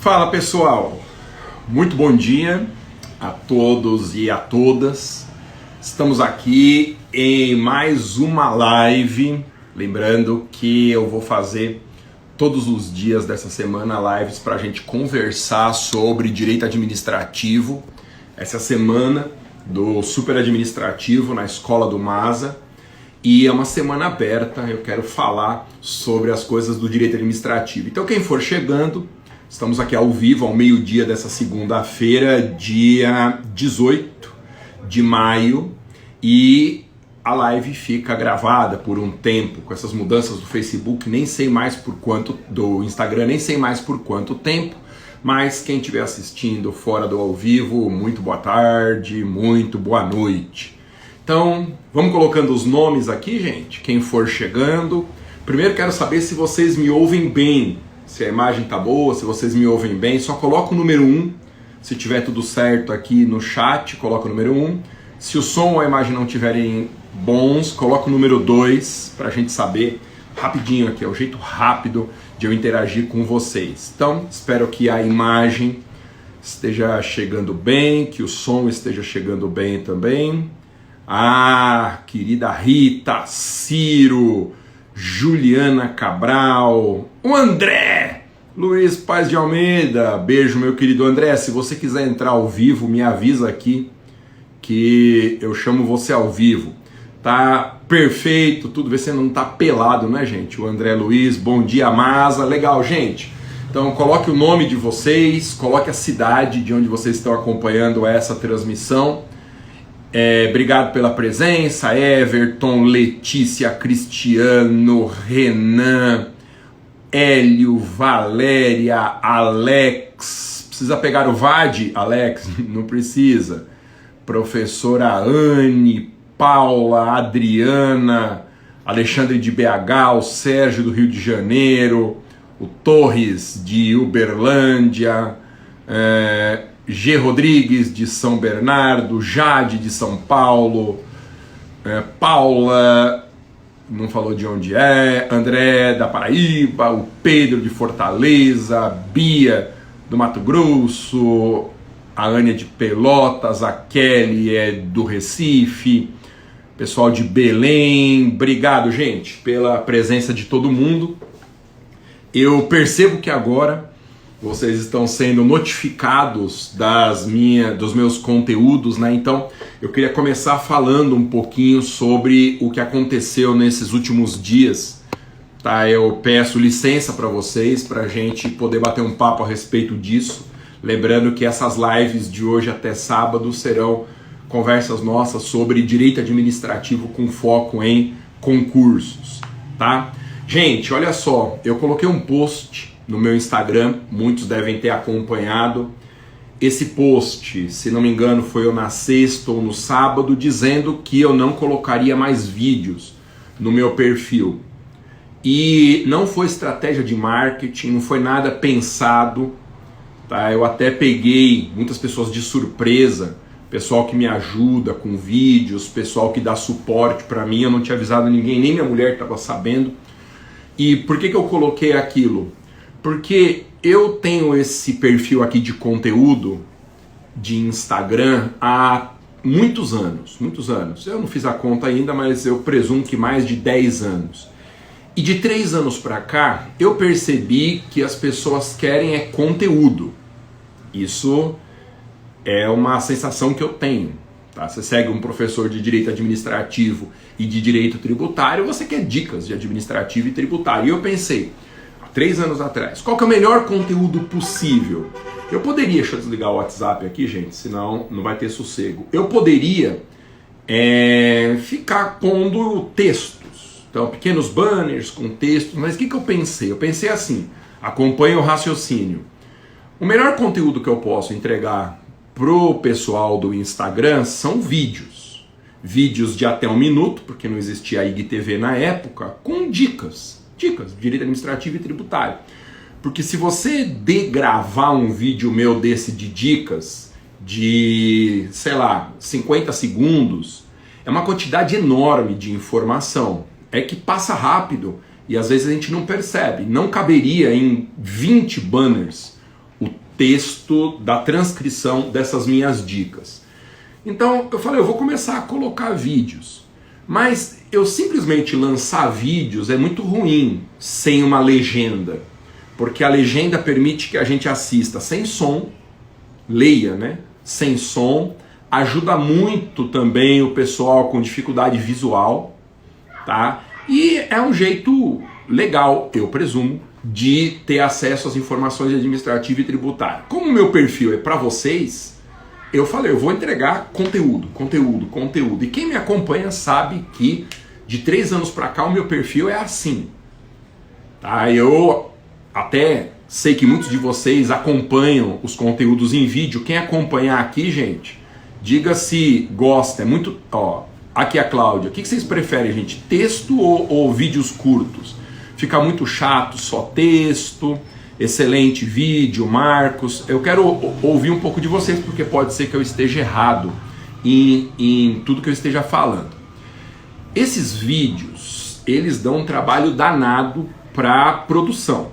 Fala pessoal, muito bom dia a todos e a todas. Estamos aqui em mais uma live. Lembrando que eu vou fazer todos os dias dessa semana lives para a gente conversar sobre direito administrativo. Essa semana do super administrativo na escola do Masa. E é uma semana aberta, eu quero falar sobre as coisas do direito administrativo. Então quem for chegando, estamos aqui ao vivo, ao meio-dia dessa segunda-feira, dia 18 de maio, e a live fica gravada por um tempo, com essas mudanças do Facebook, nem sei mais por quanto, do Instagram, nem sei mais por quanto tempo, mas quem estiver assistindo fora do ao vivo, muito boa tarde, muito boa noite. Então, vamos colocando os nomes aqui, gente, quem for chegando. Primeiro quero saber se vocês me ouvem bem, se a imagem tá boa, se vocês me ouvem bem. Só coloca o número 1, se tiver tudo certo aqui no chat, coloca o número 1. Se o som ou a imagem não tiverem bons, coloca o número 2, pra gente saber rapidinho aqui, é o jeito rápido de eu interagir com vocês. Então, espero que a imagem esteja chegando bem, que o som esteja chegando bem também. Ah, querida Rita, Ciro, Juliana Cabral, o André, Luiz Paz de Almeida, beijo meu querido André. Se você quiser entrar ao vivo, me avisa aqui que eu chamo você ao vivo. Tá perfeito, tudo, vê se não tá pelado, né gente? O André Luiz, bom dia Masa, legal gente. Então coloque o nome de vocês, coloque a cidade de onde vocês estão acompanhando essa transmissão. Obrigado pela presença, Everton, Letícia, Cristiano, Renan, Hélio, Valéria, Alex. Precisa pegar o VAD, Alex? Não precisa. Professora Anne, Paula, Adriana, Alexandre de BH, o Sérgio do Rio de Janeiro, o Torres de Uberlândia, G. Rodrigues de São Bernardo, Jade de São Paulo, Paula, não falou de onde é, André da Paraíba, o Pedro de Fortaleza, Bia do Mato Grosso, a Ania de Pelotas, a Kelly é do Recife, pessoal de Belém. Obrigado, gente, pela presença de todo mundo. Eu percebo que agora vocês estão sendo notificados dos meus conteúdos, né? Então, eu queria começar falando um pouquinho sobre o que aconteceu nesses últimos dias, tá? Eu peço licença para vocês, para a gente poder bater um papo a respeito disso. Lembrando que essas lives de hoje até sábado serão conversas nossas sobre direito administrativo com foco em concursos, tá? Gente, olha só, eu coloquei um post no meu Instagram, muitos devem ter acompanhado. Esse post, se não me engano, foi na sexta ou no sábado, dizendo que eu não colocaria mais vídeos no meu perfil. E não foi estratégia de marketing, não foi nada pensado, tá? Eu até peguei muitas pessoas de surpresa, pessoal que me ajuda com vídeos, pessoal que dá suporte para mim, eu não tinha avisado ninguém, nem minha mulher estava sabendo. E por que eu coloquei aquilo? Porque eu tenho esse perfil aqui de conteúdo de Instagram há muitos anos, muitos anos. Eu não fiz a conta ainda, mas eu presumo que mais de 10 anos. E de 3 anos para cá, eu percebi que as pessoas querem conteúdo. Isso é uma sensação que eu tenho. Tá? Você segue um professor de direito administrativo e de direito tributário, você quer dicas de administrativo e tributário. E eu pensei, 3 anos atrás, qual que é o melhor conteúdo possível? Eu poderia, deixa eu desligar o WhatsApp aqui, gente, senão não vai ter sossego. Eu poderia ficar pondo textos, então pequenos banners com textos, mas o que eu pensei? Eu pensei assim, acompanhe o raciocínio. O melhor conteúdo que eu posso entregar pro pessoal do Instagram são vídeos. Vídeos de até 1 minuto, porque não existia a IGTV na época, com dicas de direito administrativo e tributário. Porque se você degravar um vídeo meu desse de dicas de, sei lá, 50 segundos, é uma quantidade enorme de informação. É que passa rápido e às vezes a gente não percebe. Não caberia em 20 banners o texto da transcrição dessas minhas dicas. Então eu falei, eu vou começar a colocar vídeos. Mas eu simplesmente lançar vídeos é muito ruim sem uma legenda. Porque a legenda permite que a gente assista sem som, leia, né? Sem som. Ajuda muito também o pessoal com dificuldade visual, tá? E é um jeito legal, eu presumo, de ter acesso às informações administrativas e tributárias. Como o meu perfil é para vocês, eu falei, eu vou entregar conteúdo. E quem me acompanha sabe que de 3 anos para cá o meu perfil é assim. Tá? Eu até sei que muitos de vocês acompanham os conteúdos em vídeo. Quem acompanhar aqui, gente, diga se gosta. É muito... Ó, aqui é a Cláudia. O que vocês preferem, gente? Texto ou vídeos curtos? Fica muito chato, só texto. Excelente vídeo, Marcos. Eu quero ouvir um pouco de vocês, porque pode ser que eu esteja errado em tudo que eu esteja falando. Esses vídeos, eles dão um trabalho danado para produção.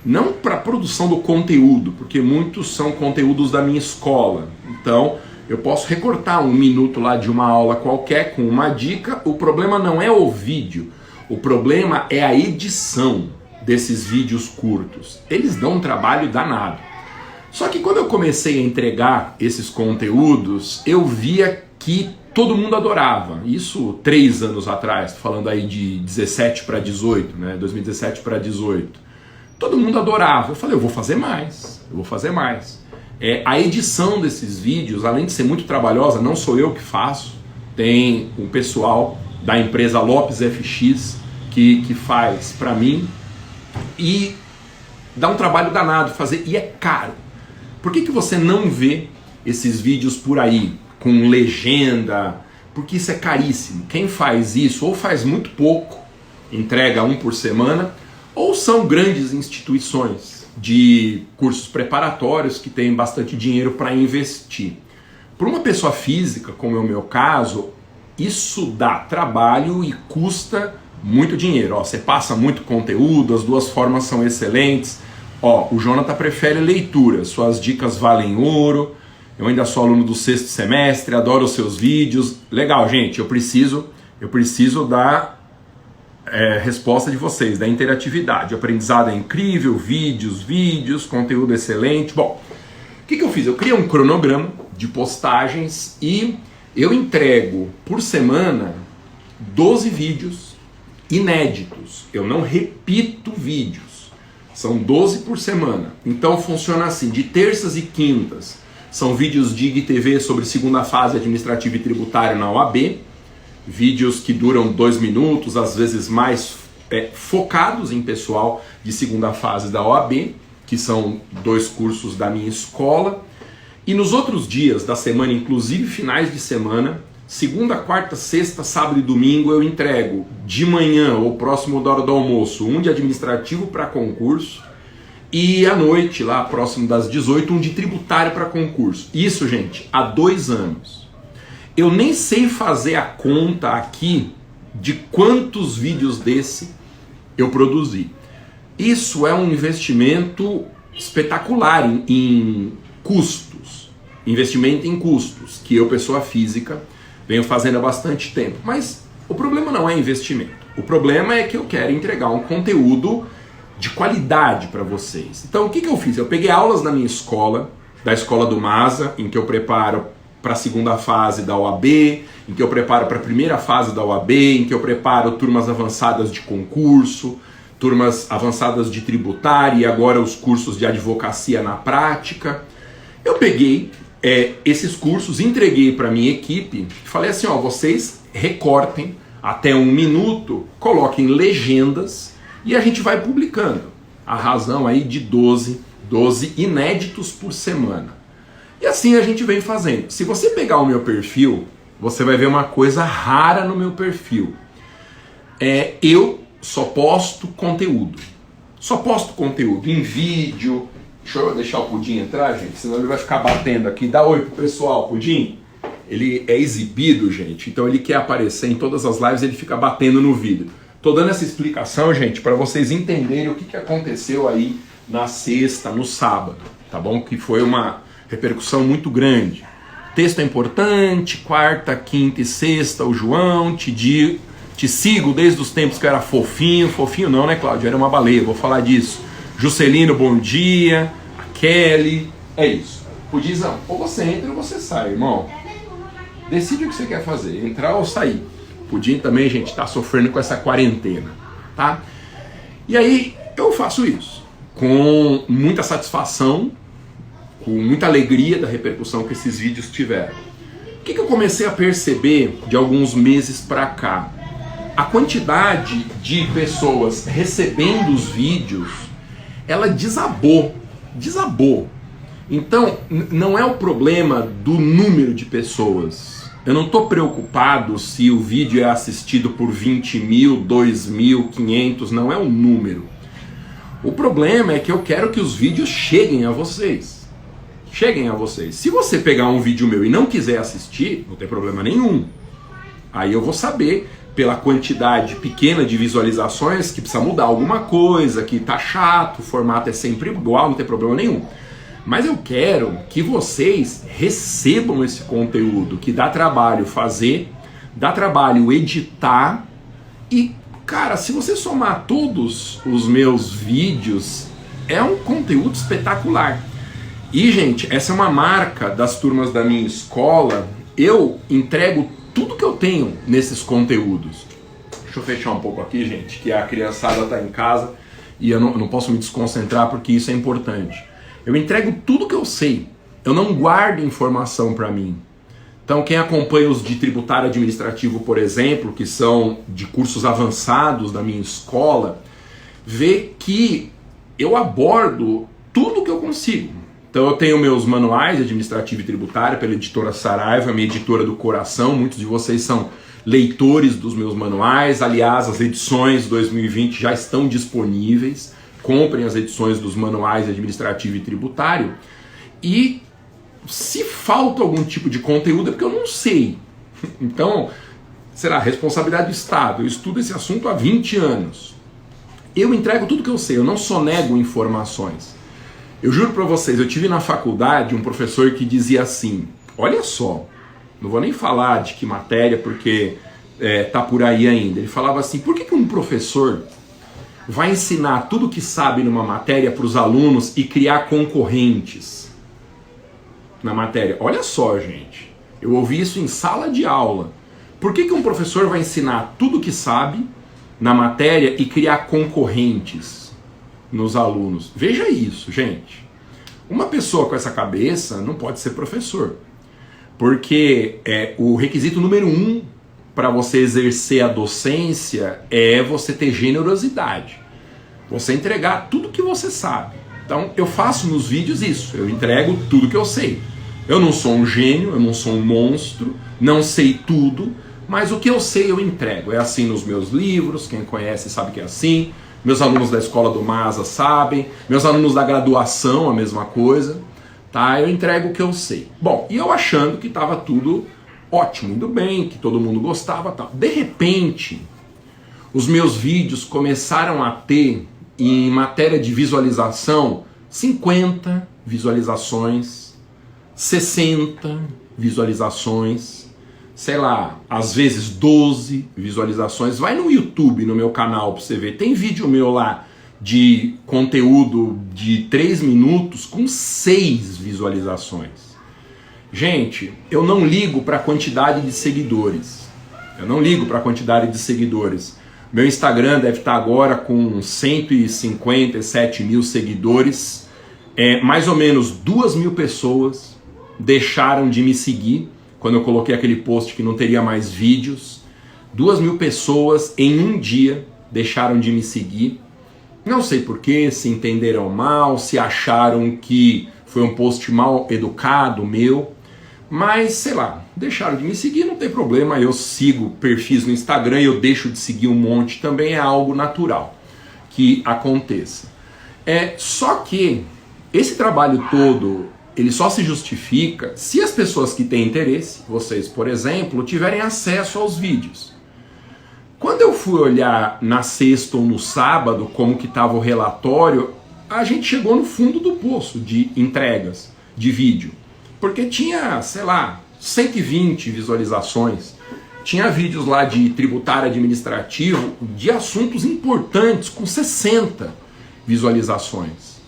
Não para produção do conteúdo, porque muitos são conteúdos da minha escola. Então, eu posso recortar 1 minuto lá de uma aula qualquer com uma dica. O problema não é o vídeo, o problema é a edição desses vídeos curtos. Eles dão um trabalho danado. Só que quando eu comecei a entregar esses conteúdos, eu via que todo mundo adorava. Isso 3 anos atrás, falando aí de 17 para 18, né? 2017 para 18. Todo mundo adorava. Eu falei, eu vou fazer mais. A edição desses vídeos, além de ser muito trabalhosa, não sou eu que faço. Tem um pessoal da empresa Lopes FX que faz para mim. E dá um trabalho danado fazer, e é caro. Por que você não vê esses vídeos por aí, com legenda? Porque isso é caríssimo. Quem faz isso, ou faz muito pouco, entrega 1 por semana, ou são grandes instituições de cursos preparatórios que têm bastante dinheiro para investir. Para uma pessoa física, como é o meu caso, isso dá trabalho e custa muito dinheiro. Ó, você passa muito conteúdo, as 2 formas são excelentes. Ó, o Jonathan prefere leitura, suas dicas valem ouro. Eu ainda sou aluno do 6º semestre, adoro os seus vídeos. Legal, gente, eu preciso da resposta de vocês, da interatividade. O aprendizado é incrível, vídeos, conteúdo excelente. Bom, o que eu fiz? Eu criei um cronograma de postagens e eu entrego por semana 12 vídeos inéditos. Eu não repito vídeos. São 12 por semana. Então funciona assim, de terças e quintas são vídeos de IGTV sobre segunda fase administrativa e tributária na OAB. Vídeos que duram 2 minutos, às vezes mais, focados em pessoal de segunda fase da OAB, que são 2 cursos da minha escola. E nos outros dias da semana, inclusive finais de semana, segunda, quarta, sexta, sábado e domingo, eu entrego de manhã ou próximo da hora do almoço um de administrativo para concurso e à noite, lá próximo das 18, um de tributário para concurso. Isso, gente, há 2 anos. Eu nem sei fazer a conta aqui de quantos vídeos desse eu produzi. Isso é um investimento espetacular em custos. Investimento em custos, que eu, pessoa física, venho fazendo há bastante tempo. Mas o problema não é investimento. O problema é que eu quero entregar um conteúdo de qualidade para vocês. Então o que eu fiz? Eu peguei aulas na minha escola, da Escola do Masa, em que eu preparo para a segunda fase da OAB, em que eu preparo para a primeira fase da OAB, em que eu preparo turmas avançadas de concurso, turmas avançadas de tributária e agora os cursos de advocacia na prática. Eu peguei esses cursos, entreguei para a minha equipe e falei assim, ó, vocês recortem até 1 minuto, coloquem legendas e a gente vai publicando. A razão aí de 12 inéditos por semana. E assim a gente vem fazendo. Se você pegar o meu perfil, você vai ver uma coisa rara no meu perfil. Eu só posto conteúdo. Só posto conteúdo em vídeo. Deixa eu deixar o Pudim entrar, gente, senão ele vai ficar batendo aqui. Dá oi pro pessoal, Pudim. Ele é exibido, gente, então ele quer aparecer em todas as lives, ele fica batendo no vídeo. Tô dando essa explicação, gente, para vocês entenderem o que aconteceu aí na sexta, no sábado. tá bom? Que foi uma repercussão muito grande. Texto é importante, quarta, quinta e sexta, o João, te sigo desde os tempos que eu era fofinho. Fofinho não, né, Cláudio? Eu era uma baleia, vou falar disso. Juscelino, bom dia. A Kelly, é isso. Pudizão, ou você entra ou você sai, irmão. Decide o que você quer fazer, entrar ou sair. Pudim também, gente, tá sofrendo com essa quarentena, tá? E aí, eu faço isso com muita satisfação, com muita alegria da repercussão que esses vídeos tiveram. O que eu comecei a perceber de alguns meses pra cá? A quantidade de pessoas recebendo os vídeos, ela desabou. Então, não é o problema do número de pessoas. Eu não estou preocupado se o vídeo é assistido por 20 mil, 2 mil, 500, não é o número. O problema é que eu quero que os vídeos cheguem a vocês. Se você pegar um vídeo meu e não quiser assistir, não tem problema nenhum. Aí eu vou saber, pela quantidade pequena de visualizações, que precisa mudar alguma coisa, que tá chato, o formato é sempre igual, não tem problema nenhum. Mas eu quero que vocês recebam esse conteúdo, que dá trabalho fazer, dá trabalho editar e, cara, se você somar todos os meus vídeos, é um conteúdo espetacular. E, gente, essa é uma marca das turmas da minha escola, eu entrego tudo que eu tenho nesses conteúdos. Deixa eu fechar um pouco aqui, gente, que a criançada tá em casa e eu não posso me desconcentrar porque isso é importante. Eu entrego tudo que eu sei. Eu não guardo informação para mim. Então, quem acompanha os de tributário administrativo, por exemplo, que são de cursos avançados da minha escola, vê que eu abordo tudo que eu consigo. Então, eu tenho meus manuais de administrativo e tributário pela editora Saraiva, minha editora do coração. Muitos de vocês são leitores dos meus manuais. Aliás, as edições 2020 já estão disponíveis. Comprem as edições dos manuais administrativo e tributário. E se falta algum tipo de conteúdo é porque eu não sei. Então, será responsabilidade do Estado. Eu estudo esse assunto há 20 anos. Eu entrego tudo que eu sei, eu não sonego informações. Eu juro para vocês, eu tive na faculdade um professor que dizia assim, olha só, não vou nem falar de que matéria porque tá por aí ainda. Ele falava assim, por que um professor vai ensinar tudo que sabe numa matéria para os alunos e criar concorrentes na matéria? Olha só, gente, eu ouvi isso em sala de aula. Por que um professor vai ensinar tudo que sabe na matéria e criar concorrentes nos alunos? Veja isso, gente. Uma pessoa com essa cabeça não pode ser professor, porque o requisito número 1 para você exercer a docência é você ter generosidade, você entregar tudo que você sabe. Então eu faço nos vídeos isso, eu entrego tudo que eu sei. Eu não sou um gênio, eu não sou um monstro, não sei tudo, mas o que eu sei eu entrego. É assim nos meus livros, quem conhece sabe que é assim, meus alunos da escola do MASA sabem, meus alunos da graduação a mesma coisa, tá? Eu entrego o que eu sei. Bom, e eu achando que estava tudo ótimo, indo bem, que todo mundo gostava, tal. De repente, os meus vídeos começaram a ter, em matéria de visualização, 50 visualizações, 60 visualizações, sei lá, às vezes 12 visualizações. Vai no YouTube, no meu canal, pra você ver. Tem vídeo meu lá de conteúdo de 3 minutos com 6 visualizações. Gente, eu não ligo para a quantidade de seguidores. Meu Instagram deve estar agora com 157 mil seguidores. Mais ou menos 2.000 pessoas deixaram de me seguir quando eu coloquei aquele post que não teria mais vídeos. 2.000 pessoas em um dia deixaram de me seguir. Não sei porquê, se entenderam mal, se acharam que foi um post mal educado meu. Mas, sei lá, deixaram de me seguir, não tem problema, eu sigo perfis no Instagram e eu deixo de seguir um monte também, é algo natural que aconteça. Só que esse trabalho todo, ele só se justifica se as pessoas que têm interesse, vocês, por exemplo, tiverem acesso aos vídeos. Quando eu fui olhar na sexta ou no sábado como que estava o relatório, a gente chegou no fundo do poço de entregas de vídeo. Porque tinha, sei lá, 120 visualizações. Tinha vídeos lá de tributário administrativo de assuntos importantes com 60 visualizações.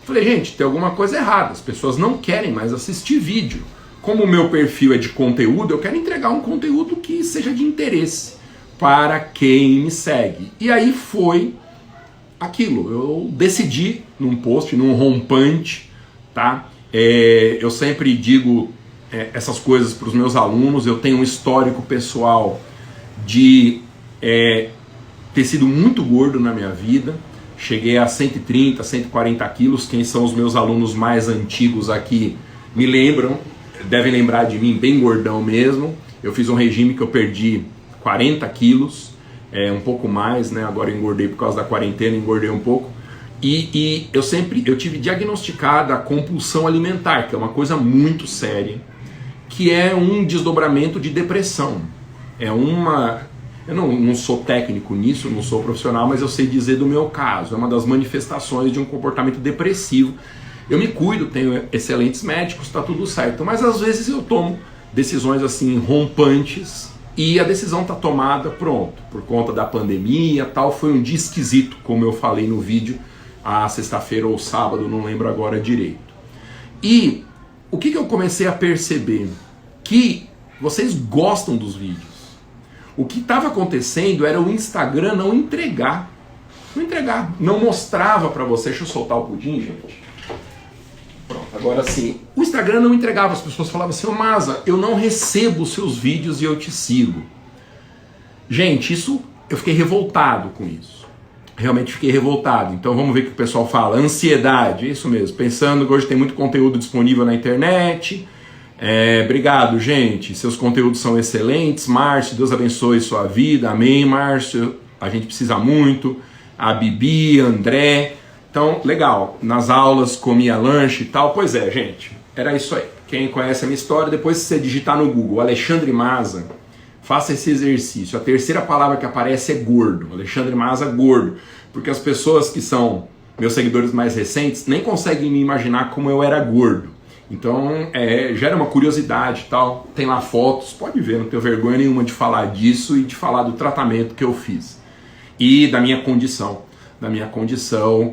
Falei, gente, tem alguma coisa errada. As pessoas não querem mais assistir vídeo. Como o meu perfil é de conteúdo, eu quero entregar um conteúdo que seja de interesse para quem me segue. E aí foi aquilo. Eu decidi num post, num rompante, tá? Eu sempre digo essas coisas para os meus alunos. Eu tenho um histórico pessoal de ter sido muito gordo na minha vida. Cheguei a 130, 140 quilos. Quem são os meus alunos mais antigos aqui me lembram, devem lembrar de mim, bem gordão mesmo. Eu fiz um regime que eu perdi 40 quilos, um pouco mais, né? Agora eu engordei por causa da quarentena, engordei um pouco. E eu tive diagnosticada a compulsão alimentar, que é uma coisa muito séria, que é um desdobramento de depressão. Eu não sou técnico nisso, não sou profissional, mas eu sei dizer do meu caso. É uma das manifestações de um comportamento depressivo. Eu me cuido, tenho excelentes médicos, está tudo certo. Mas às vezes eu tomo decisões assim rompantes e a decisão está tomada, pronto. Por conta da pandemia e tal, foi um dia esquisito, como eu falei no vídeo, a sexta-feira ou sábado, não lembro agora direito. E o que eu comecei a perceber? Que vocês gostam dos vídeos. O que estava acontecendo era o Instagram não entregar. Não mostrava para você. Deixa eu soltar o pudim, gente. Pronto, agora sim. O Instagram não entregava. As pessoas falavam assim, ô Maza, eu não recebo os seus vídeos e eu te sigo. Gente, eu fiquei revoltado com isso. Realmente fiquei revoltado. Então vamos ver o que o pessoal fala. Ansiedade, isso mesmo. Pensando que hoje tem muito conteúdo disponível na internet. Obrigado, gente. Seus conteúdos são excelentes. Márcio, Deus abençoe sua vida. Amém, Márcio. A gente precisa muito. A Bibi, André. Então, legal. Nas aulas comia lanche e tal. Pois é, gente. Era isso aí. Quem conhece a minha história, depois se você digitar no Google Alexandre Maza, faça esse exercício. A terceira palavra que aparece é gordo. Alexandre Maza, gordo. Porque as pessoas que são meus seguidores mais recentes nem conseguem me imaginar como eu era gordo. Então, gera uma curiosidade e tal. Tem lá fotos, pode ver, não tenho vergonha nenhuma de falar disso e de falar do tratamento que eu fiz. E da minha condição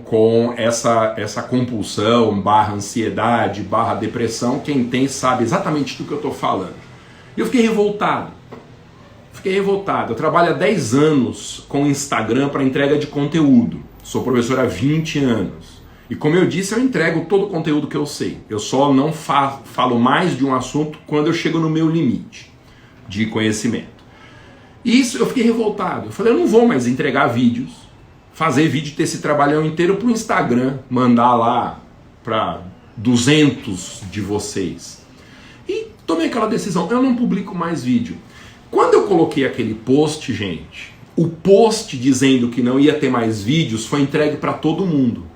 com essa compulsão, barra ansiedade, barra depressão. Quem tem sabe exatamente do que eu estou falando. E eu fiquei revoltado. Eu trabalho há 10 anos com o Instagram para entrega de conteúdo. Sou professor há 20 anos. E como eu disse, eu entrego todo o conteúdo que eu sei. Eu só não falo mais de um assunto quando eu chego no meu limite de conhecimento. E isso eu fiquei revoltado. Eu falei, eu não vou mais entregar vídeos, fazer vídeo, ter esse trabalhão inteiro para o Instagram, mandar lá para 200 de vocês. E tomei aquela decisão, eu não publico mais vídeo. Quando eu coloquei aquele post, gente, o post dizendo que não ia ter mais vídeos foi entregue para todo mundo.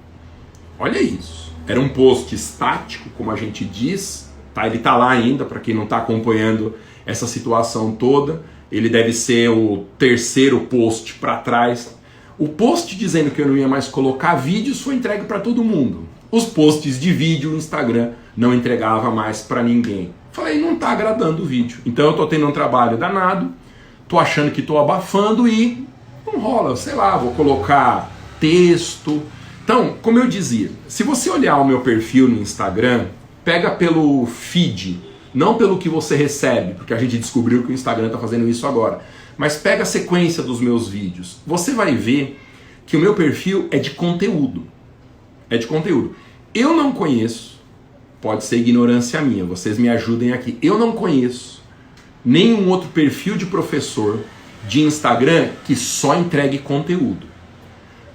Olha isso. Era um post estático, como a gente diz, tá? Ele tá lá ainda, para quem não está acompanhando essa situação toda. Ele deve ser o terceiro post para trás. O post dizendo que eu não ia mais colocar vídeos foi entregue para todo mundo. Os posts de vídeo no Instagram não entregava mais para ninguém. Falei, não tá agradando o vídeo. Então eu tô tendo um trabalho danado, tô achando que tô abafando e não rola, sei lá, vou colocar texto. Então, como eu dizia, se você olhar o meu perfil no Instagram, pega pelo feed, não pelo que você recebe, porque a gente descobriu que o Instagram está fazendo isso agora, mas pega a sequência dos meus vídeos. Você vai ver que o meu perfil é de conteúdo. Eu não conheço, pode ser ignorância minha, vocês me ajudem aqui. Eu não conheço nenhum outro perfil de professor de Instagram que só entregue conteúdo.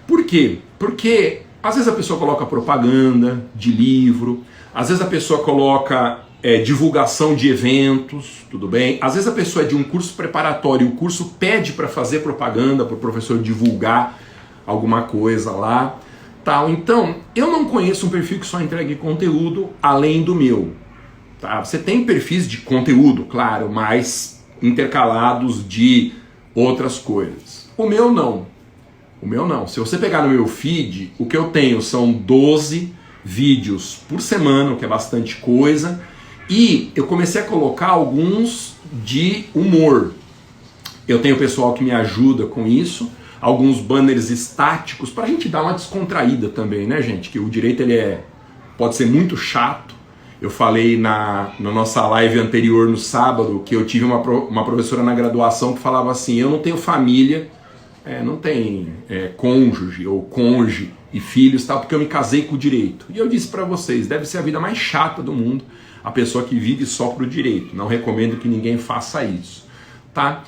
Por quê? Porque às vezes a pessoa coloca propaganda de livro, às vezes a pessoa coloca divulgação de eventos, tudo bem? Às vezes a pessoa é de um curso preparatório, o curso pede para fazer propaganda, para o professor divulgar alguma coisa lá, tal. Então, eu não conheço um perfil que só entregue conteúdo além do meu. Tá? Você tem perfis de conteúdo, claro, mas intercalados de outras coisas. O meu não. O meu não. Se você pegar no meu feed, o que eu tenho são 12 vídeos por semana, o que é bastante coisa, e eu comecei a colocar alguns de humor. Eu tenho pessoal que me ajuda com isso, alguns banners estáticos, pra gente dar uma descontraída também, né, gente? Que o direito pode ser muito chato. Eu falei na nossa live anterior, no sábado, que eu tive uma professora na graduação que falava assim: eu não tenho família, não tem cônjuge ou cônjuge e filhos, tal, porque eu me casei com o direito. E eu disse pra vocês, deve ser a vida mais chata do mundo, a pessoa que vive só pro direito. Não recomendo que ninguém faça isso, tá?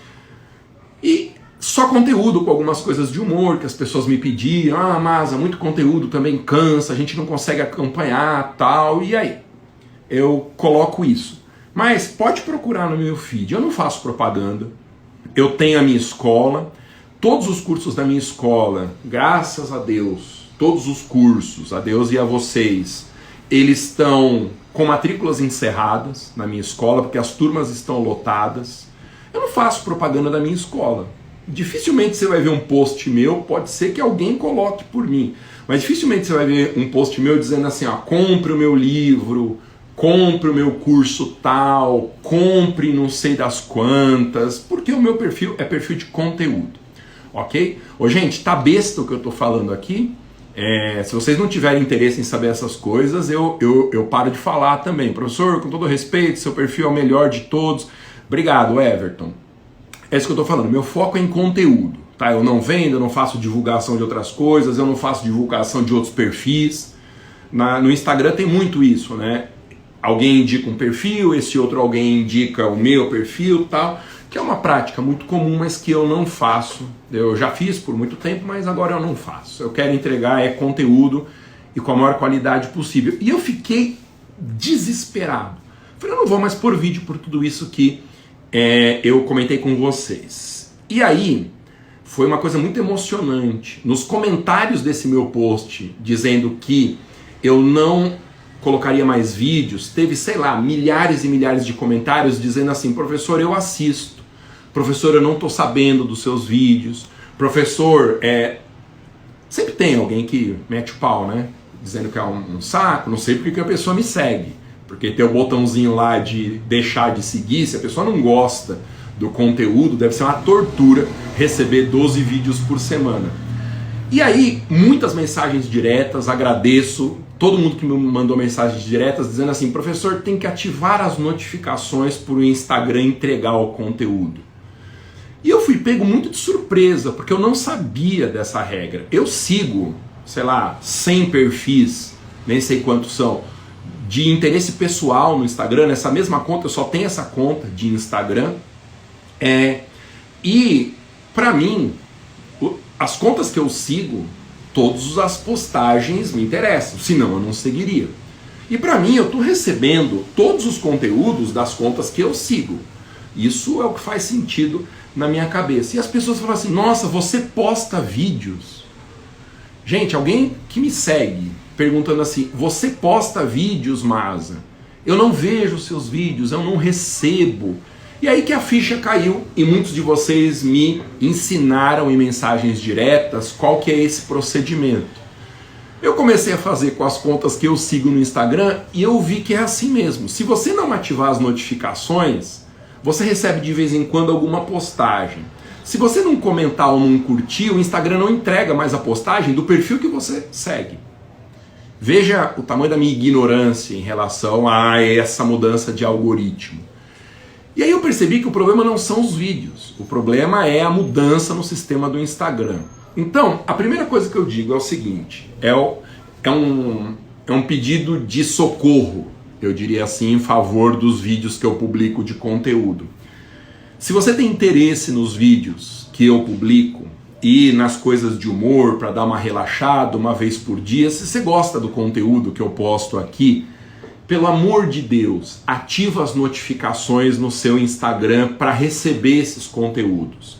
E só conteúdo com algumas coisas de humor que as pessoas me pediam. Ah, Masa, muito conteúdo também cansa, a gente não consegue acompanhar, tal. E aí? Eu coloco isso. Mas pode procurar no meu feed. Eu não faço propaganda. Eu tenho a minha escola. Todos os cursos da minha escola, graças a Deus, todos os cursos, a Deus e a vocês, eles estão com matrículas encerradas na minha escola, porque as turmas estão lotadas. Eu não faço propaganda da minha escola. Dificilmente você vai ver um post meu, pode ser que alguém coloque por mim, mas dificilmente você vai ver um post meu dizendo assim, ó, compre o meu livro, compre o meu curso tal, compre não sei das quantas, porque o meu perfil é perfil de conteúdo, ok? Ô gente, tá besta o que eu tô falando aqui? Se vocês não tiverem interesse em saber essas coisas, eu paro de falar também. Professor, com todo respeito, seu perfil é o melhor de todos. Obrigado, Everton. É isso que eu tô falando, meu foco é em conteúdo, tá? Eu não vendo, eu não faço divulgação de outras coisas, eu não faço divulgação de outros perfis. No Instagram tem muito isso, né? Alguém indica um perfil, esse outro alguém indica o meu perfil, tal, que é uma prática muito comum, mas que eu não faço. Eu já fiz por muito tempo, mas agora eu não faço. Eu quero entregar conteúdo e com a maior qualidade possível. E eu fiquei desesperado. Falei, eu não vou mais pôr vídeo por tudo isso que eu comentei com vocês. E aí, foi uma coisa muito emocionante. Nos comentários desse meu post, dizendo que eu não colocaria mais vídeos, teve, sei lá, milhares e milhares de comentários dizendo assim, professor, eu assisto. Professor, eu não estou sabendo dos seus vídeos. Professor, sempre tem alguém que mete o pau, né? Dizendo que é um saco, não sei porque que a pessoa me segue. Porque tem o botãozinho lá de deixar de seguir, se a pessoa não gosta do conteúdo, deve ser uma tortura receber 12 vídeos por semana. E aí, muitas mensagens diretas, agradeço todo mundo que me mandou mensagens diretas dizendo assim, professor, tem que ativar as notificações para o Instagram entregar o conteúdo. E eu fui pego muito de surpresa, porque eu não sabia dessa regra. Eu sigo, sei lá, 100 perfis, nem sei quantos são, de interesse pessoal no Instagram, nessa mesma conta, eu só tenho essa conta de Instagram, e para mim, as contas que eu sigo, todas as postagens me interessam, senão eu não seguiria. E para mim, eu estou recebendo todos os conteúdos das contas que eu sigo. Isso é o que faz sentido na minha cabeça. E as pessoas falam assim, nossa, você posta vídeos? Gente, alguém que me segue perguntando assim, você posta vídeos, Masa? Eu não vejo seus vídeos, eu não recebo. E aí que a ficha caiu e muitos de vocês me ensinaram em mensagens diretas qual que é esse procedimento. Eu comecei a fazer com as contas que eu sigo no Instagram e eu vi que é assim mesmo. Se você não ativar as notificações, você recebe de vez em quando alguma postagem. Se você não comentar ou não curtir, o Instagram não entrega mais a postagem do perfil que você segue. Veja o tamanho da minha ignorância em relação a essa mudança de algoritmo. E aí eu percebi que o problema não são os vídeos, o problema é a mudança no sistema do Instagram. Então, a primeira coisa que eu digo é o seguinte, é um pedido de socorro, eu diria assim, em favor dos vídeos que eu publico de conteúdo. Se você tem interesse nos vídeos que eu publico e nas coisas de humor para dar uma relaxada uma vez por dia, se você gosta do conteúdo que eu posto aqui, pelo amor de Deus, ativa as notificações no seu Instagram para receber esses conteúdos.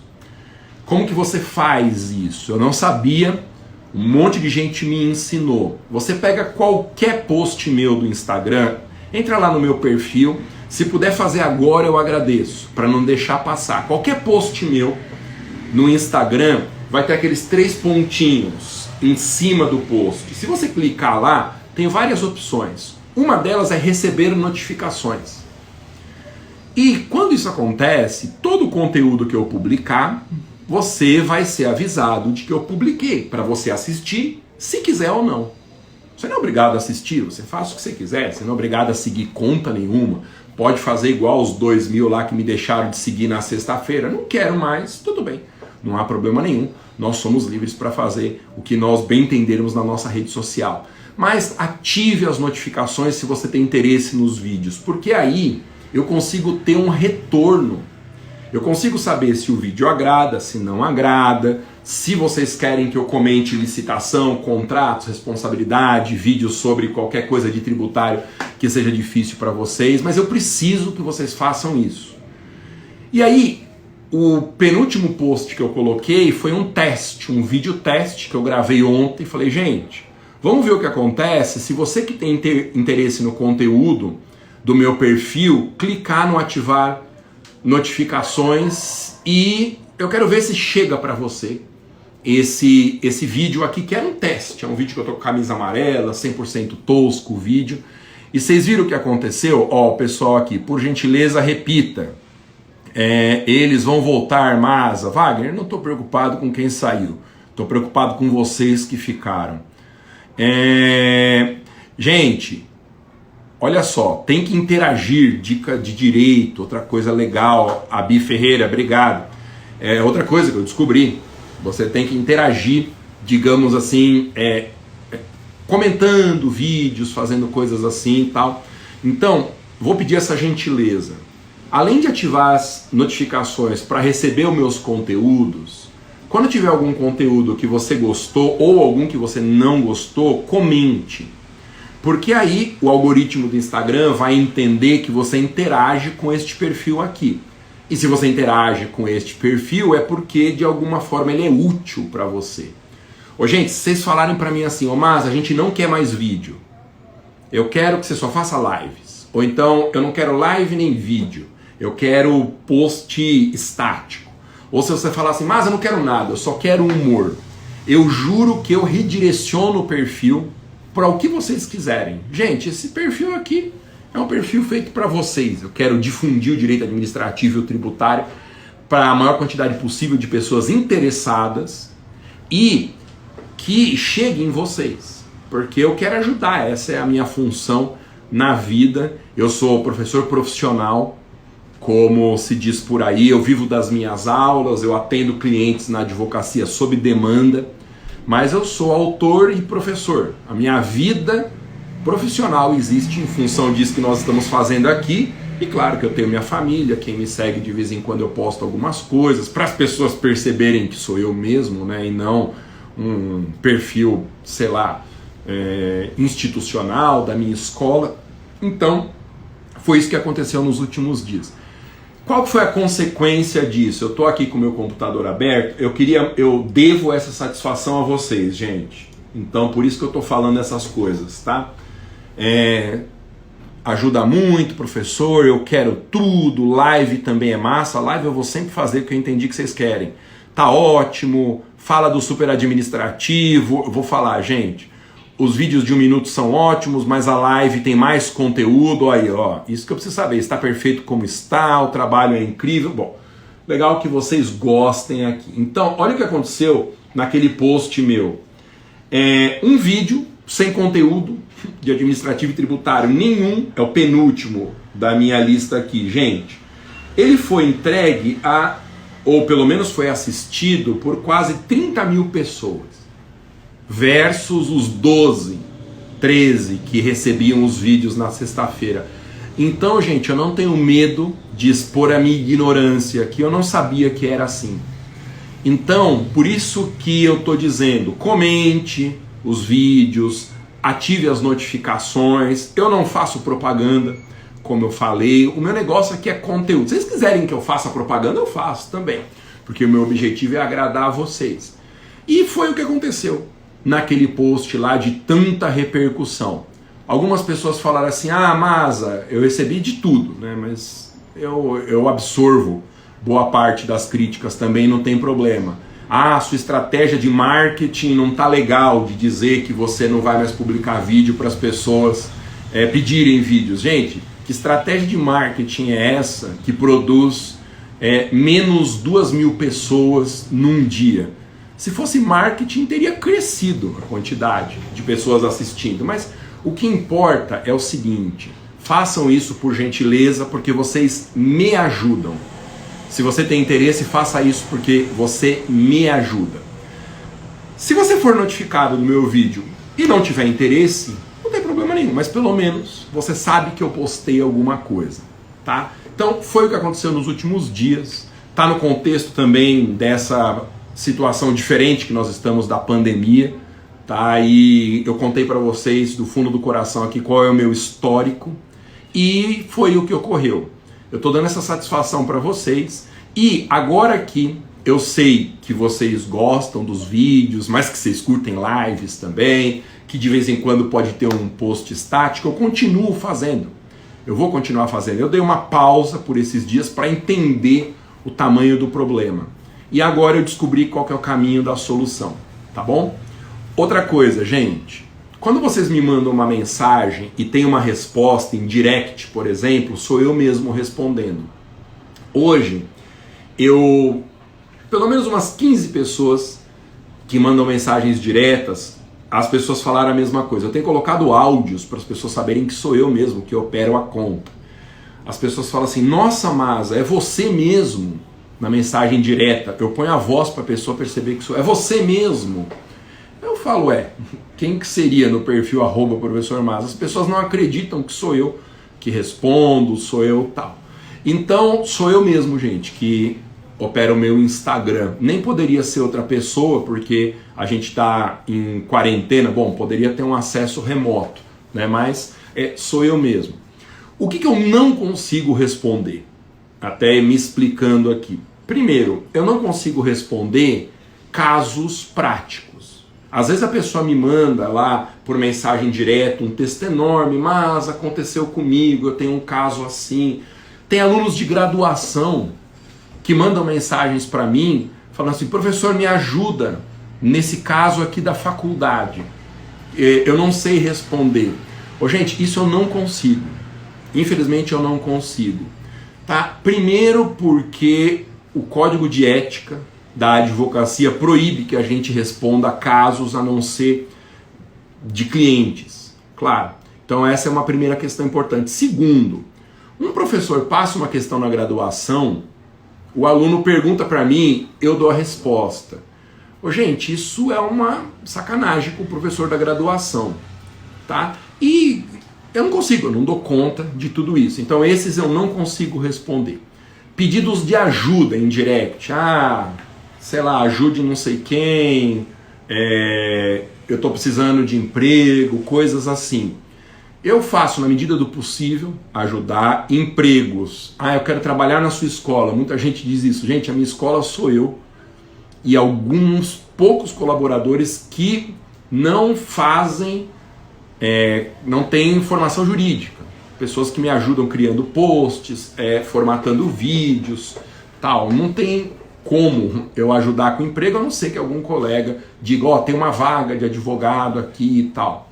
Como que você faz isso? Eu não sabia, um monte de gente me ensinou. Você pega qualquer post meu do Instagram, entra lá no meu perfil, se puder fazer agora eu agradeço, para não deixar passar. Qualquer post meu no Instagram, vai ter aqueles 3 pontinhos em cima do post. Se você clicar lá, tem várias opções. Uma delas é receber notificações. E quando isso acontece, todo o conteúdo que eu publicar, você vai ser avisado de que eu publiquei, para você assistir, se quiser ou não. Você não é obrigado a assistir, você faz o que você quiser, você não é obrigado a seguir conta nenhuma. Pode fazer igual os 2.000 lá que me deixaram de seguir na sexta-feira. Não quero mais, tudo bem, não há problema nenhum. Nós somos livres para fazer o que nós bem entendermos na nossa rede social. Mas ative as notificações se você tem interesse nos vídeos, porque aí eu consigo ter um retorno. Eu consigo saber se o vídeo agrada, se não agrada, se vocês querem que eu comente licitação, contratos, responsabilidade, vídeos sobre qualquer coisa de tributário que seja difícil para vocês, mas eu preciso que vocês façam isso. E aí, o penúltimo post que eu coloquei foi um teste, um vídeo teste que eu gravei ontem e falei, gente, vamos ver o que acontece se você que tem interesse no conteúdo do meu perfil, clicar no ativar notificações e eu quero ver se chega para você esse vídeo aqui, que é um teste, é um vídeo que eu tô com camisa amarela, 100% tosco o vídeo, e vocês viram o que aconteceu? Ó, o pessoal aqui, por gentileza repita, eles vão voltar, Masa, Wagner, não tô preocupado com quem saiu, tô preocupado com vocês que ficaram. Gente, olha só, tem que interagir, dica de direito, outra coisa legal, a Bi Ferreira, obrigado. Outra coisa que eu descobri, você tem que interagir, digamos assim, comentando vídeos, fazendo coisas assim e tal. Então, vou pedir essa gentileza. Além de ativar as notificações para receber os meus conteúdos, quando tiver algum conteúdo que você gostou ou algum que você não gostou, comente. Porque aí o algoritmo do Instagram vai entender que você interage com este perfil aqui. E se você interage com este perfil é porque de alguma forma ele é útil para você. Ô gente, se vocês falarem para mim assim, ô Mas, a gente não quer mais vídeo. Eu quero que você só faça lives. Ou então, eu não quero live nem vídeo. Eu quero post estático. Ou se você falar assim, Mas eu não quero nada, eu só quero humor. Eu juro que eu redireciono o perfil para o que vocês quiserem. Gente, esse perfil aqui é um perfil feito para vocês. Eu quero difundir o direito administrativo e o tributário para a maior quantidade possível de pessoas interessadas e que chegue em vocês. Porque eu quero ajudar, essa é a minha função na vida. Eu sou professor profissional, como se diz por aí, eu vivo das minhas aulas, eu atendo clientes na advocacia sob demanda, mas eu sou autor e professor. A minha vida profissional existe em função disso que nós estamos fazendo aqui. E claro que eu tenho minha família, quem me segue de vez em quando eu posto algumas coisas, para as pessoas perceberem que sou eu mesmo, né, e não um perfil, sei lá, institucional da minha escola. Então, foi isso que aconteceu nos últimos dias. Qual foi a consequência disso? Eu estou aqui com o meu computador aberto, eu devo essa satisfação a vocês, gente. Então, por isso que eu estou falando essas coisas, tá? Ajuda muito, professor, eu quero tudo, live também é massa, live eu vou sempre fazer o que eu entendi que vocês querem. Tá ótimo, fala do super administrativo, eu vou falar, gente, os vídeos de 1 minuto são ótimos, mas a live tem mais conteúdo, aí ó, isso que eu preciso saber, está perfeito como está, o trabalho é incrível, bom, legal que vocês gostem aqui. Então, olha o que aconteceu naquele post meu, um vídeo sem conteúdo de administrativo e tributário nenhum, é o penúltimo da minha lista aqui, gente. Ele foi entregue ou pelo menos foi assistido por quase 30 mil pessoas, versus os 12, 13 que recebiam os vídeos na sexta-feira. Então, gente, eu não tenho medo de expor a minha ignorância, que eu não sabia que era assim. Então, por isso que eu estou dizendo, comente os vídeos, ative as notificações. Eu não faço propaganda, como eu falei. O meu negócio aqui é conteúdo. Se vocês quiserem que eu faça propaganda, eu faço também, porque o meu objetivo é agradar a vocês. E foi o que aconteceu naquele post lá de tanta repercussão. Algumas pessoas falaram assim, Masa, eu recebi de tudo, né? Mas eu absorvo boa parte das críticas também, não tem problema. Ah, sua estratégia de marketing não tá legal de dizer que você não vai mais publicar vídeo para as pessoas pedirem vídeos. Gente, que estratégia de marketing é essa que produz menos 2.000 pessoas num dia? Se fosse marketing, teria crescido a quantidade de pessoas assistindo. Mas o que importa é o seguinte: façam isso por gentileza, porque vocês me ajudam. Se você tem interesse, faça isso porque você me ajuda. Se você for notificado do meu vídeo e não tiver interesse, não tem problema nenhum, mas pelo menos você sabe que eu postei alguma coisa, tá? Então foi o que aconteceu nos últimos dias, tá no contexto também dessa situação diferente que nós estamos da pandemia, tá? E eu contei para vocês do fundo do coração aqui qual é o meu histórico e foi o que ocorreu. Eu tô dando essa satisfação para vocês e agora que eu sei que vocês gostam dos vídeos, mas que vocês curtem lives também, que de vez em quando pode ter um post estático, eu continuo fazendo. Eu vou continuar fazendo. Eu dei uma pausa por esses dias para entender o tamanho do problema. E agora eu descobri qual que é o caminho da solução, tá bom? Outra coisa, gente, quando vocês me mandam uma mensagem e tem uma resposta em direct, por exemplo, sou eu mesmo respondendo. Hoje, pelo menos umas 15 pessoas que mandam mensagens diretas, as pessoas falaram a mesma coisa. Eu tenho colocado áudios para as pessoas saberem que sou eu mesmo que opero a conta. As pessoas falam assim: nossa, Masa, é você mesmo? Na mensagem direta, eu ponho a voz para a pessoa perceber que sou. É você mesmo? Eu falo, quem que seria no perfil @professor Masa? As pessoas não acreditam que sou eu que respondo, sou eu tal. Então, sou eu mesmo, gente, que opera o meu Instagram. Nem poderia ser outra pessoa, porque a gente está em quarentena. Bom, poderia ter um acesso remoto, né? Mas sou eu mesmo. O que eu não consigo responder? Até me explicando aqui. Primeiro, eu não consigo responder casos práticos. Às vezes a pessoa me manda lá por mensagem direta um texto enorme, mas aconteceu comigo, eu tenho um caso assim. Tem alunos de graduação que mandam mensagens para mim falando assim: professor, me ajuda nesse caso aqui da faculdade. Eu não sei responder. Gente, isso eu não consigo. Infelizmente eu não consigo. Tá? Primeiro porque o código de ética da advocacia proíbe que a gente responda a casos a não ser de clientes, claro. Então essa é uma primeira questão importante. Segundo, um professor passa uma questão na graduação, o aluno pergunta para mim, eu dou a resposta. Gente, isso é uma sacanagem com o professor da graduação, tá? E eu não consigo, eu não dou conta de tudo isso. Então esses eu não consigo responder. Pedidos de ajuda em direct. Sei lá, ajude não sei quem, eu estou precisando de emprego, coisas assim. Eu faço, na medida do possível, ajudar. Empregos. Eu quero trabalhar na sua escola. Muita gente diz isso. Gente, a minha escola sou eu e alguns poucos colaboradores que não fazem, não têm formação jurídica. Pessoas que me ajudam criando posts, formatando vídeos, tal. Não tem como eu ajudar com emprego, a não ser que algum colega diga, tem uma vaga de advogado aqui e tal.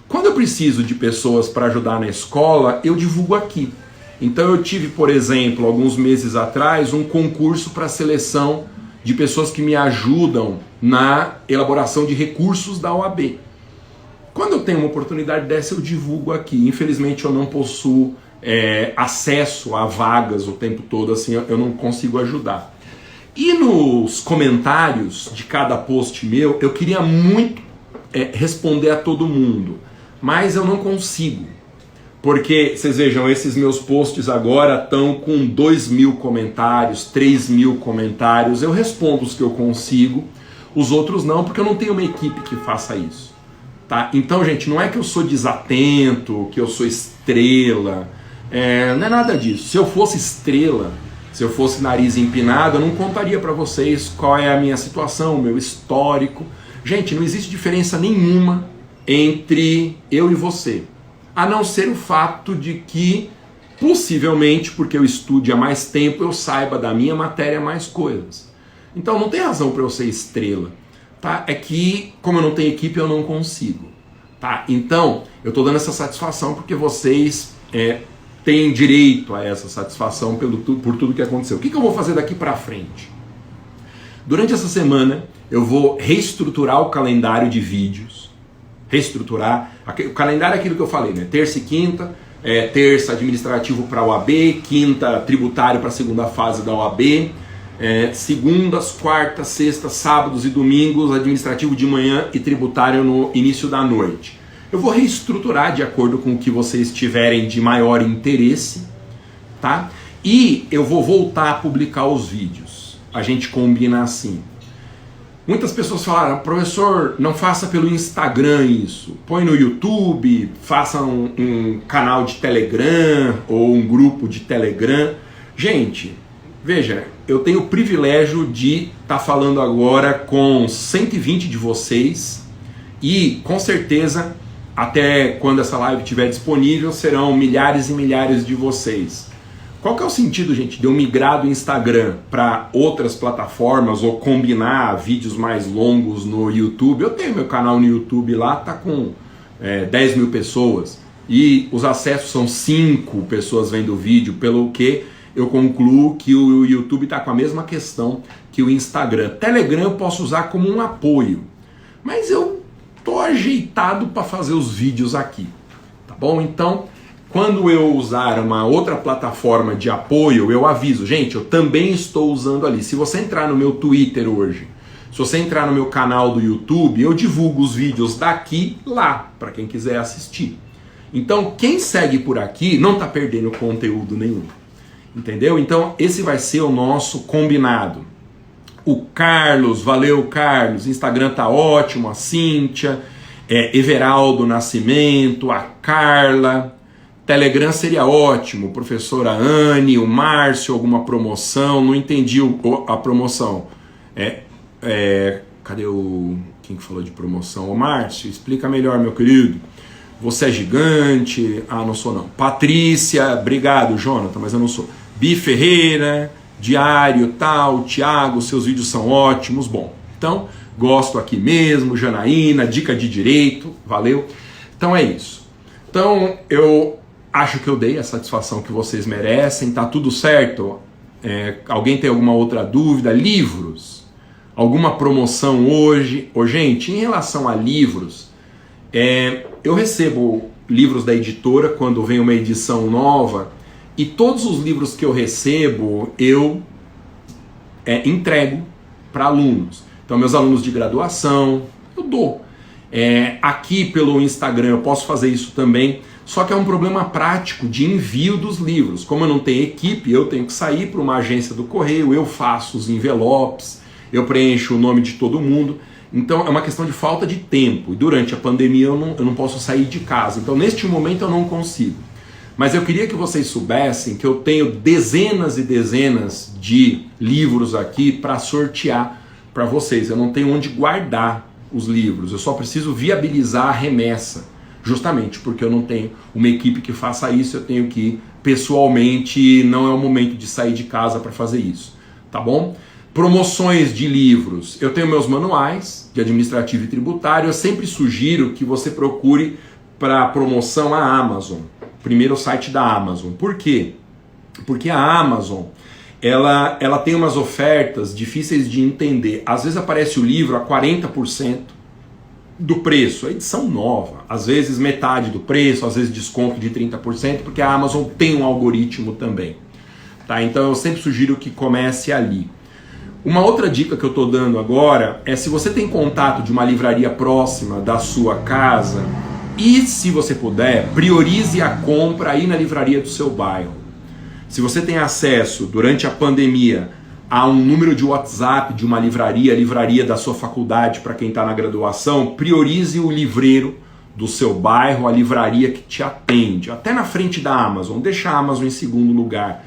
Quando eu preciso de pessoas para ajudar na escola, eu divulgo aqui. Então eu tive, por exemplo, alguns meses atrás, um concurso para seleção de pessoas que me ajudam na elaboração de recursos da OAB. Quando eu tenho uma oportunidade dessa, eu divulgo aqui. Infelizmente eu não possuo acesso a vagas o tempo todo, assim eu não consigo ajudar. E nos comentários de cada post meu, eu queria muito responder a todo mundo, mas eu não consigo. Porque, vocês vejam, esses meus posts agora estão com 2.000 comentários, 3.000 comentários. Eu respondo os que eu consigo, os outros não, porque eu não tenho uma equipe que faça isso. Tá? Então, gente, não é que eu sou desatento, que eu sou estrela, não é nada disso. Se eu fosse estrela, se eu fosse nariz empinado, eu não contaria para vocês qual é a minha situação, o meu histórico. Gente, não existe diferença nenhuma entre eu e você, a não ser o fato de que, possivelmente, porque eu estude há mais tempo, eu saiba da minha matéria mais coisas. Então não tem razão para eu ser estrela, tá? É que, como eu não tenho equipe, eu não consigo, tá? Então, eu estou dando essa satisfação porque vocês têm direito a essa satisfação por tudo que aconteceu. O que eu vou fazer daqui para frente? Durante essa semana, eu vou reestruturar o calendário de vídeos. Reestruturar. O calendário é aquilo que eu falei, né? Terça e quinta. Terça administrativo para a OAB, quinta tributário para a segunda fase da OAB, segundas, quartas, sextas, sábados e domingos administrativo de manhã e tributário no início da noite. Eu vou reestruturar de acordo com o que vocês tiverem de maior interesse, tá? E eu vou voltar a publicar os vídeos. A gente combina assim. Muitas pessoas falaram, professor, não faça pelo Instagram isso. Põe no YouTube, faça um canal de Telegram ou um grupo de Telegram. Gente, veja, eu tenho o privilégio de estar falando agora com 120 de vocês e com certeza até quando essa live estiver disponível serão milhares e milhares de vocês. Qual que é o sentido, gente, de eu migrar do Instagram para outras plataformas ou combinar vídeos mais longos no YouTube? Eu tenho meu canal no YouTube lá, tá com 10 mil pessoas e os acessos são 5 pessoas vendo o vídeo, pelo que eu concluo que o YouTube está com a mesma questão que o Instagram. Telegram eu posso usar como um apoio, mas eu tô ajeitado para fazer os vídeos aqui, tá bom? Então, quando eu usar uma outra plataforma de apoio, eu aviso, gente, eu também estou usando ali. Se você entrar no meu Twitter hoje, se você entrar no meu canal do YouTube, eu divulgo os vídeos daqui lá, para quem quiser assistir. Então, quem segue por aqui não está perdendo conteúdo nenhum. Entendeu? Então, esse vai ser o nosso combinado. O Carlos, valeu Carlos, Instagram tá ótimo, a Cíntia, Everaldo Nascimento, a Carla... Telegram seria ótimo, professora Anne, o Márcio, alguma promoção, não entendi a promoção. Cadê quem que falou de promoção? O Márcio, explica melhor, meu querido. Você é gigante? Ah, não sou não. Patrícia, obrigado, Jonathan, mas eu não sou. Bi Ferreira, Diário, tal, Thiago, seus vídeos são ótimos. Bom, então, gosto aqui mesmo, Janaína, dica de direito, valeu. Então é isso. Então, eu... acho que eu dei a satisfação que vocês merecem, tá tudo certo? Alguém tem alguma outra dúvida? Livros? Alguma promoção hoje? Gente, em relação a livros, eu recebo livros da editora quando vem uma edição nova e todos os livros que eu recebo eu entrego para alunos. Então, meus alunos de graduação, eu dou. Aqui pelo Instagram eu posso fazer isso também. Só que é um problema prático de envio dos livros. Como eu não tenho equipe, eu tenho que sair para uma agência do correio, eu faço os envelopes, eu preencho o nome de todo mundo. Então é uma questão de falta de tempo. E durante a pandemia eu não posso sair de casa. Então neste momento eu não consigo. Mas eu queria que vocês soubessem que eu tenho dezenas e dezenas de livros aqui para sortear para vocês. Eu não tenho onde guardar os livros. Eu só preciso viabilizar a remessa. Justamente porque eu não tenho uma equipe que faça isso, eu tenho que ir pessoalmente, não é o momento de sair de casa para fazer isso, tá bom? Promoções de livros, eu tenho meus manuais de administrativo e tributário, eu sempre sugiro que você procure para promoção a Amazon, primeiro o site da Amazon. Por quê? Porque a Amazon, ela tem umas ofertas difíceis de entender, às vezes aparece o livro a 40%, do preço, a edição nova, às vezes metade do preço, às vezes desconto de 30%, porque a Amazon tem um algoritmo também, tá? Então eu sempre sugiro que comece ali. Uma outra dica que eu estou dando agora é se você tem contato de uma livraria próxima da sua casa e se você puder, priorize a compra aí na livraria do seu bairro. Se você tem acesso durante a pandemia há um número de WhatsApp de uma livraria, a livraria da sua faculdade para quem está na graduação, priorize o livreiro do seu bairro, a livraria que te atende, até na frente da Amazon, deixa a Amazon em segundo lugar,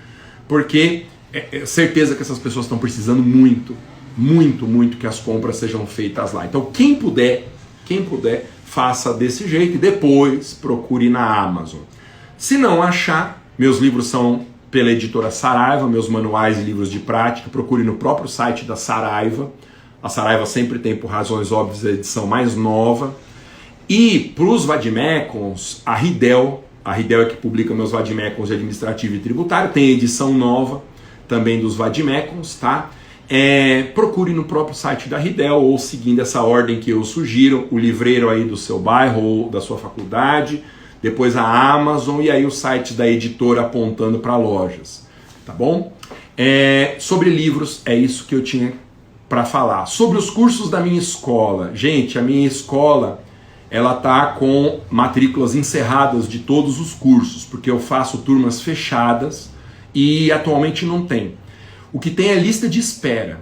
porque é certeza que essas pessoas estão precisando muito, muito, muito que as compras sejam feitas lá. Então quem puder, faça desse jeito e depois procure na Amazon. Se não achar, meus livros são pela editora Saraiva, meus manuais e livros de prática, procure no próprio site da Saraiva. A Saraiva sempre tem, por razões óbvias, a edição mais nova. E para os vademecums, a Ridel é que publica meus vademecums de administrativo e tributário, tem edição nova também dos vademecums, tá? Procure no próprio site da Ridel ou seguindo essa ordem que eu sugiro, o livreiro aí do seu bairro ou da sua faculdade, depois a Amazon e aí o site da editora apontando para lojas, tá bom? Sobre livros, é isso que eu tinha para falar. Sobre os cursos da minha escola, gente, a minha escola ela tá com matrículas encerradas de todos os cursos, porque eu faço turmas fechadas e atualmente não tem. O que tem é lista de espera.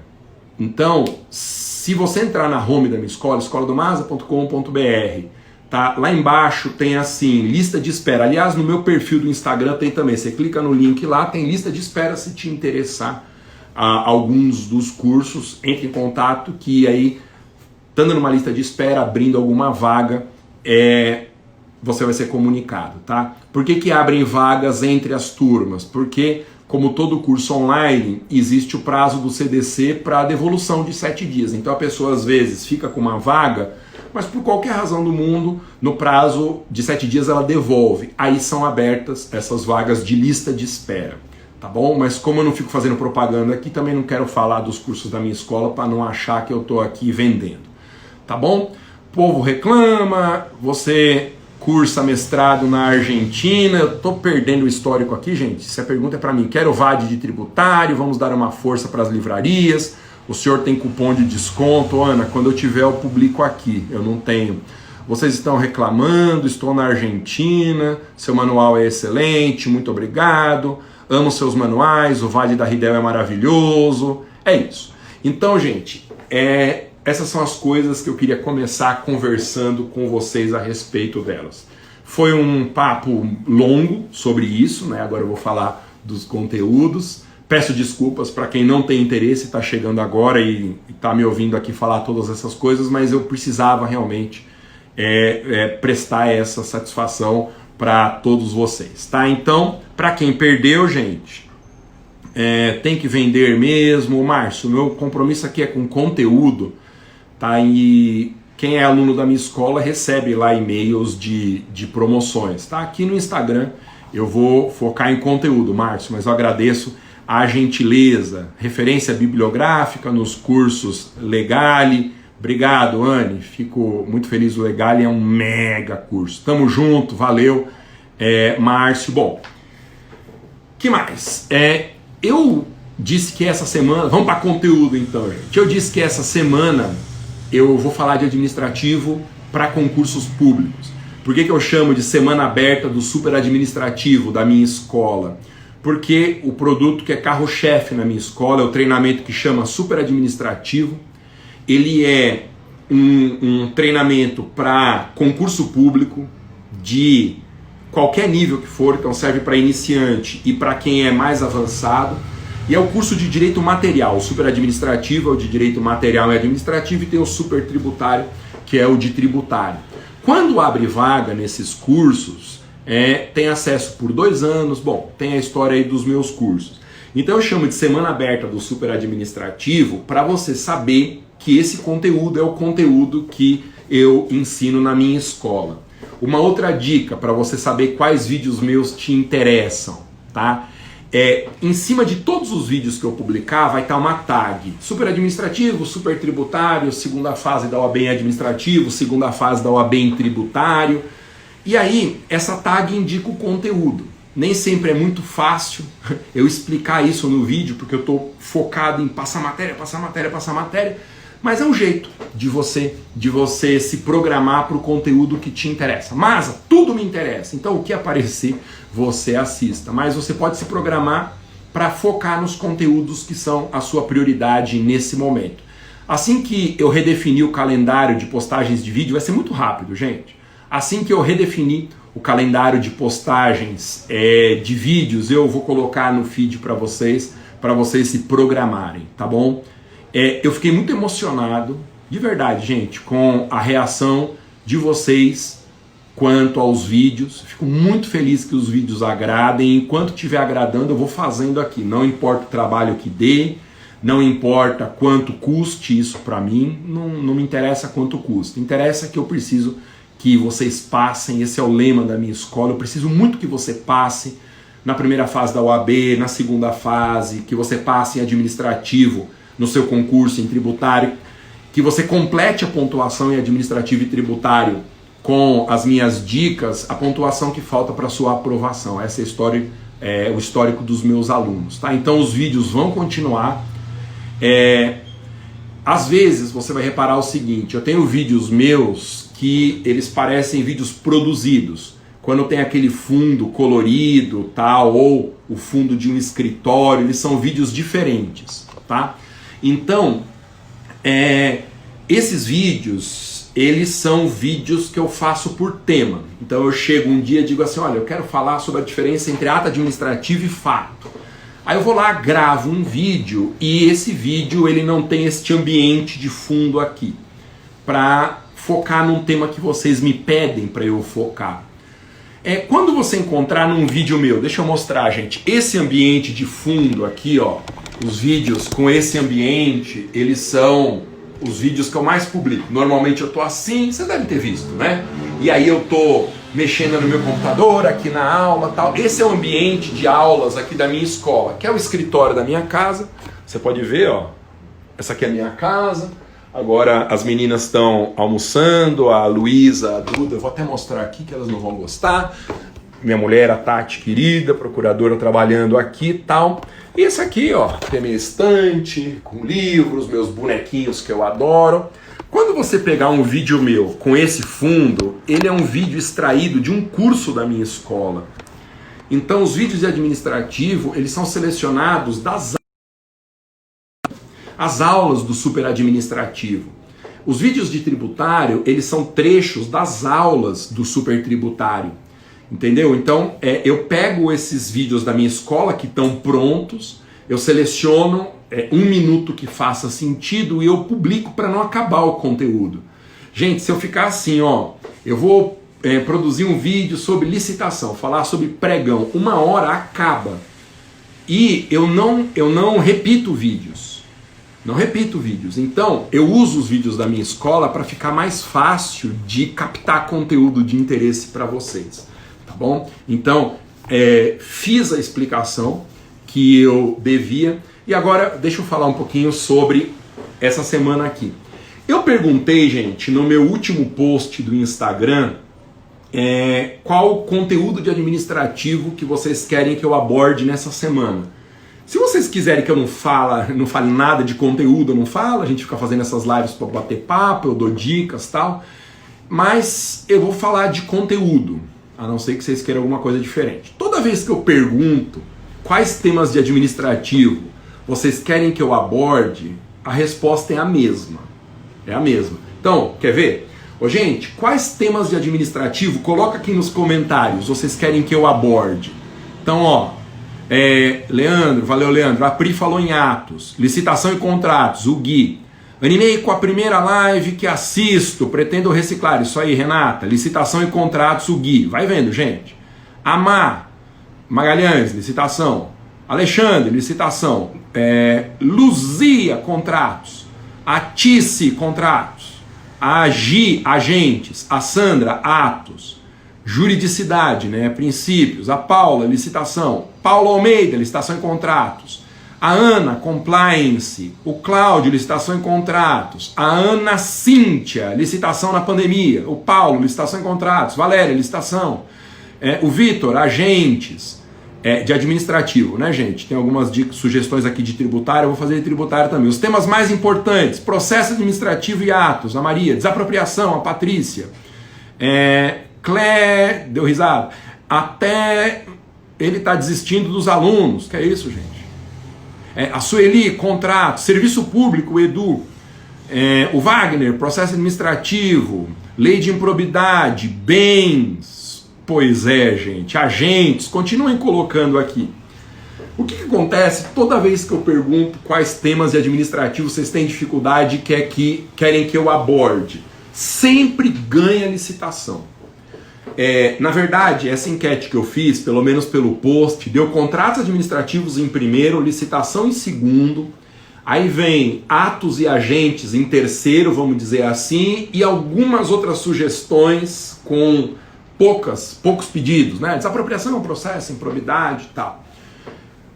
Então, se você entrar na home da minha escola, escoladomasa.com.br, tá? Lá embaixo tem assim, lista de espera. Aliás, no meu perfil do Instagram tem também. Você clica no link lá, tem lista de espera se te interessar alguns dos cursos. Entre em contato que aí, estando numa lista de espera, abrindo alguma vaga, você vai ser comunicado, tá? Por que abrem vagas entre as turmas? Porque, como todo curso online, existe o prazo do CDC para devolução de 7 dias. Então a pessoa às vezes fica com uma vaga, mas por qualquer razão do mundo, no prazo de 7 dias ela devolve. Aí são abertas essas vagas de lista de espera, tá bom? Mas como eu não fico fazendo propaganda aqui, também não quero falar dos cursos da minha escola para não achar que eu estou aqui vendendo, tá bom? O povo reclama, você cursa mestrado na Argentina, eu tô perdendo o histórico aqui, gente. Se a pergunta é para mim, quero VAD de tributário, vamos dar uma força para as livrarias, o senhor tem cupom de desconto, Ana, quando eu tiver eu publico aqui, eu não tenho. Vocês estão reclamando, estou na Argentina, seu manual é excelente, muito obrigado, amo seus manuais, o VAD da Ridel é maravilhoso, é isso. Então, gente, essas são as coisas que eu queria começar conversando com vocês a respeito delas. Foi um papo longo sobre isso, né? Agora eu vou falar dos conteúdos. Peço desculpas para quem não tem interesse, está chegando agora e está me ouvindo aqui falar todas essas coisas, mas eu precisava realmente prestar essa satisfação para todos vocês, tá? Então, para quem perdeu, gente, tem que vender mesmo. Márcio, meu compromisso aqui é com conteúdo. Tá? E quem é aluno da minha escola recebe lá e-mails de promoções. Tá? Aqui no Instagram eu vou focar em conteúdo, Márcio, mas eu agradeço a gentileza, referência bibliográfica nos cursos Legale. Obrigado, Anne, fico muito feliz. O Legale é um mega curso. Tamo junto, valeu, Márcio. Bom, que mais? Eu disse que essa semana... Vamos para conteúdo então, gente. Eu disse que essa semana eu vou falar de administrativo para concursos públicos. Por que eu chamo de semana aberta do super administrativo da minha escola? Porque o produto que é carro-chefe na minha escola é o treinamento que chama super administrativo. Ele é um treinamento para concurso público de qualquer nível que for, então serve para iniciante e para quem é mais avançado. E é o curso de Direito Material. O super administrativo é o de Direito Material e Administrativo e tem o super tributário, que é o de tributário. Quando abre vaga nesses cursos, tem acesso por 2 anos, bom, tem a história aí dos meus cursos. Então eu chamo de semana aberta do super administrativo para você saber que esse conteúdo é o conteúdo que eu ensino na minha escola. Uma outra dica para você saber quais vídeos meus te interessam, tá? Em cima de todos os vídeos que eu publicar vai estar uma tag. Super administrativo, super tributário, segunda fase da OAB em administrativo, segunda fase da OAB em tributário. E aí, essa tag indica o conteúdo. Nem sempre é muito fácil eu explicar isso no vídeo, porque eu estou focado em passar matéria, mas é um jeito de você se programar para o conteúdo que te interessa. Mas tudo me interessa, então o que aparecer você assista. Mas você pode se programar para focar nos conteúdos que são a sua prioridade nesse momento. Assim que eu redefinir o calendário de postagens de vídeo, vai ser muito rápido, gente. Assim que eu redefinir o calendário de postagens de vídeos, eu vou colocar no feed para vocês se programarem, tá bom? Eu fiquei muito emocionado, de verdade, gente, com a reação de vocês quanto aos vídeos. Fico muito feliz que os vídeos agradem. Enquanto estiver agradando, eu vou fazendo aqui. Não importa o trabalho que dê, não importa quanto custe isso para mim, não me interessa quanto custa. Interessa que eu preciso que vocês passem, esse é o lema da minha escola, eu preciso muito que você passe na primeira fase da OAB, na segunda fase, que você passe em administrativo no seu concurso em tributário, que você complete a pontuação em administrativo e tributário com as minhas dicas, a pontuação que falta para sua aprovação. Essa é a história, o histórico dos meus alunos, tá? Então os vídeos vão continuar. Às vezes você vai reparar o seguinte, eu tenho vídeos meus que eles parecem vídeos produzidos, quando tem aquele fundo colorido, tal, ou o fundo de um escritório, eles são vídeos diferentes, tá? Então, esses vídeos, eles são vídeos que eu faço por tema. Então eu chego um dia e digo assim, olha, eu quero falar sobre a diferença entre ato administrativo e fato. Aí eu vou lá, gravo um vídeo, e esse vídeo ele não tem este ambiente de fundo aqui, para focar num tema que vocês me pedem para eu focar. Quando você encontrar num vídeo meu, deixa eu mostrar, gente, esse ambiente de fundo aqui, ó, os vídeos com esse ambiente, eles são os vídeos que eu mais publico. Normalmente eu tô assim, você deve ter visto, né? E aí eu tô mexendo no meu computador, aqui na aula, tal. Esse é o ambiente de aulas aqui da minha escola, que é o escritório da minha casa. Você pode ver, ó, essa aqui é a minha casa. Agora as meninas estão almoçando, a Luísa, a Duda, eu vou até mostrar aqui que elas não vão gostar. Minha mulher, a Tati querida, procuradora, trabalhando aqui e tal. E esse aqui, ó, tem minha estante, com livros, meus bonequinhos que eu adoro. Quando você pegar um vídeo meu com esse fundo, ele é um vídeo extraído de um curso da minha escola. Então os vídeos de administrativo, eles são selecionados das as aulas do super administrativo. Os vídeos de tributário, eles são trechos das aulas do super tributário. Entendeu? Então, eu pego esses vídeos da minha escola que estão prontos, eu seleciono um minuto que faça sentido e eu publico para não acabar o conteúdo. Gente, se eu ficar assim, ó, eu vou produzir um vídeo sobre licitação, falar sobre pregão, 1 hora acaba. E eu não repito vídeos. Não repito vídeos. Então, eu uso os vídeos da minha escola para ficar mais fácil de captar conteúdo de interesse para vocês. Tá bom? Então, fiz a explicação que eu devia. E agora, deixa eu falar um pouquinho sobre essa semana aqui. Eu perguntei, gente, no meu último post do Instagram, qual o conteúdo de administrativo que vocês querem que eu aborde nessa semana. Se vocês quiserem que eu não fale nada de conteúdo, eu não falo, a gente fica fazendo essas lives para bater papo, eu dou dicas e tal, mas eu vou falar de conteúdo, a não ser que vocês queiram alguma coisa diferente. Toda vez que eu pergunto quais temas de administrativo vocês querem que eu aborde, a resposta é a mesma. É a mesma. Então, quer ver? Ô, gente, quais temas de administrativo, coloca aqui nos comentários, vocês querem que eu aborde. Então, ó, Leandro, valeu Leandro, a Pri falou em atos, licitação e contratos, o Gui. Animei com a primeira live que assisto, pretendo reciclar, isso aí Renata, licitação e contratos, o Gui. Vai vendo, gente. Amar, Magalhães, licitação. Alexandre, licitação. Luzia, contratos. A Tice, contratos. A Gi, agentes. A Sandra, atos. Juridicidade, né, princípios. A Paula, licitação. Paulo Almeida, licitação e contratos. A Ana, compliance. O Cláudio, licitação e contratos. A Ana Cíntia, licitação na pandemia. O Paulo, licitação e contratos. Valéria, licitação. O Vitor, agentes. De administrativo, né, gente? Tem algumas dicas, sugestões aqui de tributário, eu vou fazer de tributário também. Os temas mais importantes: processo administrativo e atos. A Maria, desapropriação, a Patrícia. Clé, deu risada. Até ele está desistindo dos alunos. Que é isso, gente? A Sueli, contrato. Serviço público, Edu. O Wagner, processo administrativo. Lei de improbidade. Bens. Pois é, gente. Agentes. Continuem colocando aqui. O que acontece toda vez que eu pergunto quais temas de administrativo vocês têm dificuldade e querem que eu aborde? Sempre ganha licitação. Na verdade, essa enquete que eu fiz, pelo menos pelo post, deu contratos administrativos em primeiro, licitação em segundo, aí vem atos e agentes em terceiro, vamos dizer assim, e algumas outras sugestões com poucos pedidos, né? Desapropriação, processo, improbidade e tal.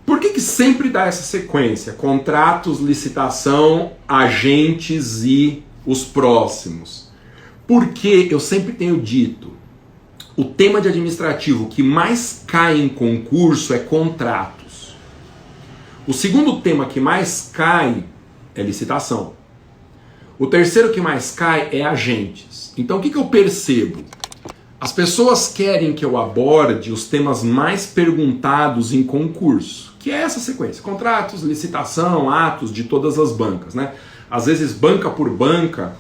Por que sempre dá essa sequência? Contratos, licitação, agentes e os próximos. Porque eu sempre tenho dito, o tema de administrativo que mais cai em concurso é contratos. O segundo tema que mais cai é licitação. O terceiro que mais cai é agentes. Então o que eu percebo? As pessoas querem que eu aborde os temas mais perguntados em concurso, que é essa sequência: contratos, licitação, atos de todas as bancas, né? Às vezes banca por banca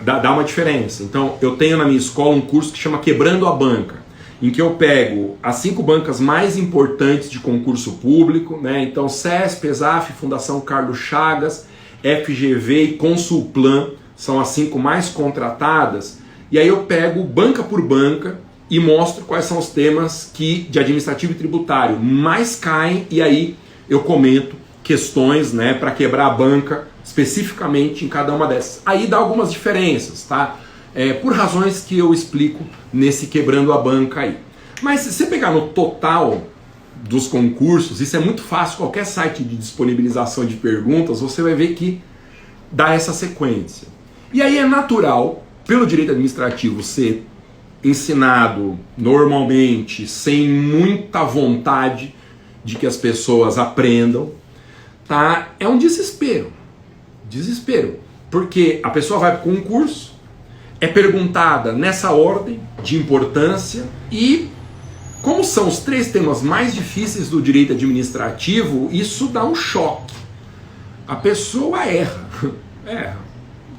dá uma diferença. Então eu tenho na minha escola um curso que chama Quebrando a Banca, em que eu pego as 5 bancas mais importantes de concurso público, né? Então CESP, ESAF, Fundação Carlos Chagas, FGV e Consulplan são as 5 mais contratadas. E aí eu pego banca por banca e mostro quais são os temas que de administrativo e tributário mais caem, e aí eu comento questões, né, para quebrar a banca especificamente em cada uma dessas. Aí dá algumas diferenças, tá? Por razões que eu explico nesse Quebrando a Banca aí. Mas se você pegar no total dos concursos, isso é muito fácil, qualquer site de disponibilização de perguntas, você vai ver que dá essa sequência. E aí é natural, pelo direito administrativo, ser ensinado normalmente sem muita vontade de que as pessoas aprendam, tá? É um desespero. Desespero. Porque a pessoa vai para o concurso, é perguntada nessa ordem de importância e, como são os 3 temas mais difíceis do direito administrativo, isso dá um choque. A pessoa erra.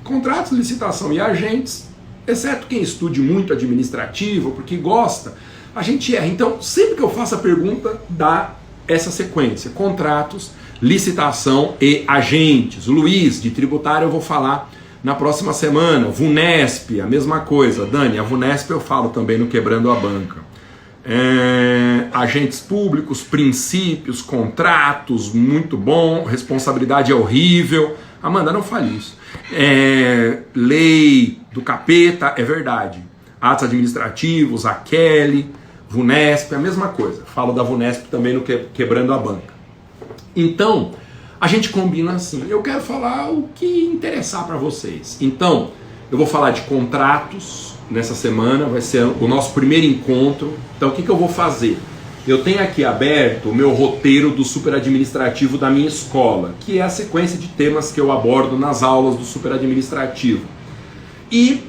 Contratos, licitação e agentes, exceto quem estude muito administrativo, porque gosta, a gente erra. Então, sempre que eu faço a pergunta, dá essa sequência: contratos, licitação e agentes. Luiz, de tributário, eu vou falar na próxima semana. VUNESP, a mesma coisa. Dani, a VUNESP eu falo também no Quebrando a Banca. Agentes públicos, princípios, contratos, muito bom. Responsabilidade é horrível. Amanda, não fale isso. Lei do capeta, é verdade. Atos administrativos, a Kelly, VUNESP, a mesma coisa. Falo da VUNESP também no Quebrando a Banca. Então, a gente combina assim. Eu quero falar o que interessar para vocês. Então, eu vou falar de contratos nessa semana, vai ser o nosso primeiro encontro. Então, o que eu vou fazer? Eu tenho aqui aberto o meu roteiro do superadministrativo da minha escola, que é a sequência de temas que eu abordo nas aulas do superadministrativo. E,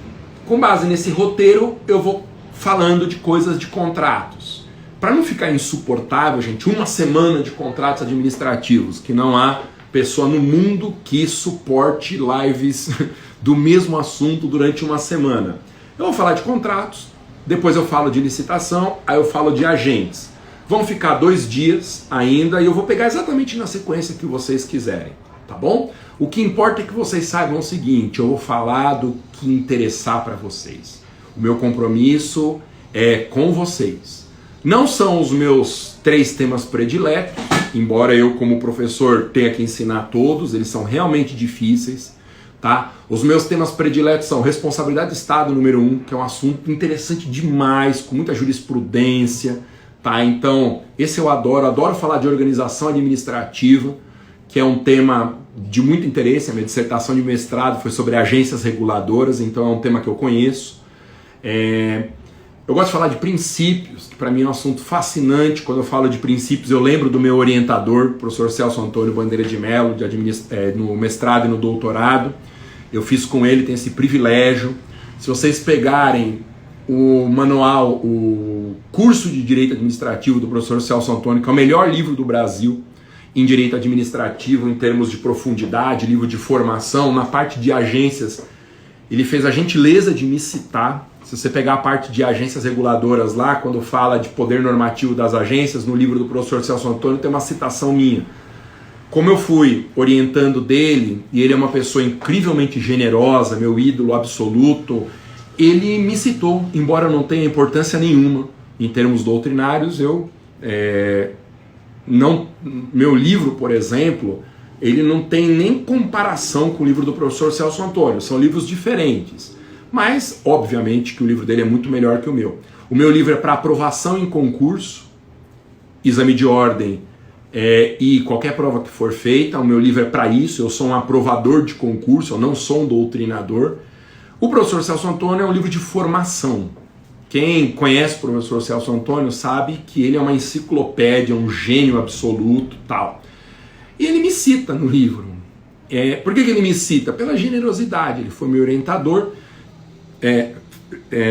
com base nesse roteiro, eu vou falando de coisas de contratos. Para não ficar insuportável, gente, uma semana de contratos administrativos, que não há pessoa no mundo que suporte lives do mesmo assunto durante uma semana. Eu vou falar de contratos, depois eu falo de licitação, aí eu falo de agentes. Vão ficar 2 dias ainda e eu vou pegar exatamente na sequência que vocês quiserem, tá bom? O que importa é que vocês saibam o seguinte: eu vou falar do que interessar para vocês. O meu compromisso é com vocês. Não são os meus 3 temas prediletos, embora eu como professor tenha que ensinar todos, eles são realmente difíceis, tá? Os meus temas prediletos são responsabilidade de Estado número 1, que é um assunto interessante demais, com muita jurisprudência, tá? Então, esse eu adoro falar de organização administrativa, que é um tema de muito interesse. A minha dissertação de mestrado foi sobre agências reguladoras, então é um tema que eu conheço. Eu gosto de falar de princípios, que para mim é um assunto fascinante. Quando eu falo de princípios, eu lembro do meu orientador, o professor Celso Antônio Bandeira de Mello, no mestrado e no doutorado. Eu fiz com ele, tenho esse privilégio. Se vocês pegarem o manual, o curso de Direito Administrativo do professor Celso Antônio, que é o melhor livro do Brasil em Direito Administrativo, em termos de profundidade, livro de formação, na parte de agências, ele fez a gentileza de me citar. Se você pegar a parte de agências reguladoras lá, quando fala de poder normativo das agências, no livro do professor Celso Antônio tem uma citação minha. Como eu fui orientando dele, e ele é uma pessoa incrivelmente generosa, meu ídolo absoluto, ele me citou, embora não tenha importância nenhuma em termos doutrinários, meu livro, por exemplo, ele não tem nem comparação com o livro do professor Celso Antônio, são livros diferentes, mas obviamente que o livro dele é muito melhor que o meu. O meu livro é para aprovação em concurso, exame de ordem e qualquer prova que for feita. O meu livro é para isso, eu sou um aprovador de concurso, eu não sou um doutrinador. O professor Celso Antônio é um livro de formação. Quem conhece o professor Celso Antônio sabe que ele é uma enciclopédia, um gênio absoluto, tal. E ele me cita no livro. Por que ele me cita? Pela generosidade. Ele foi meu orientador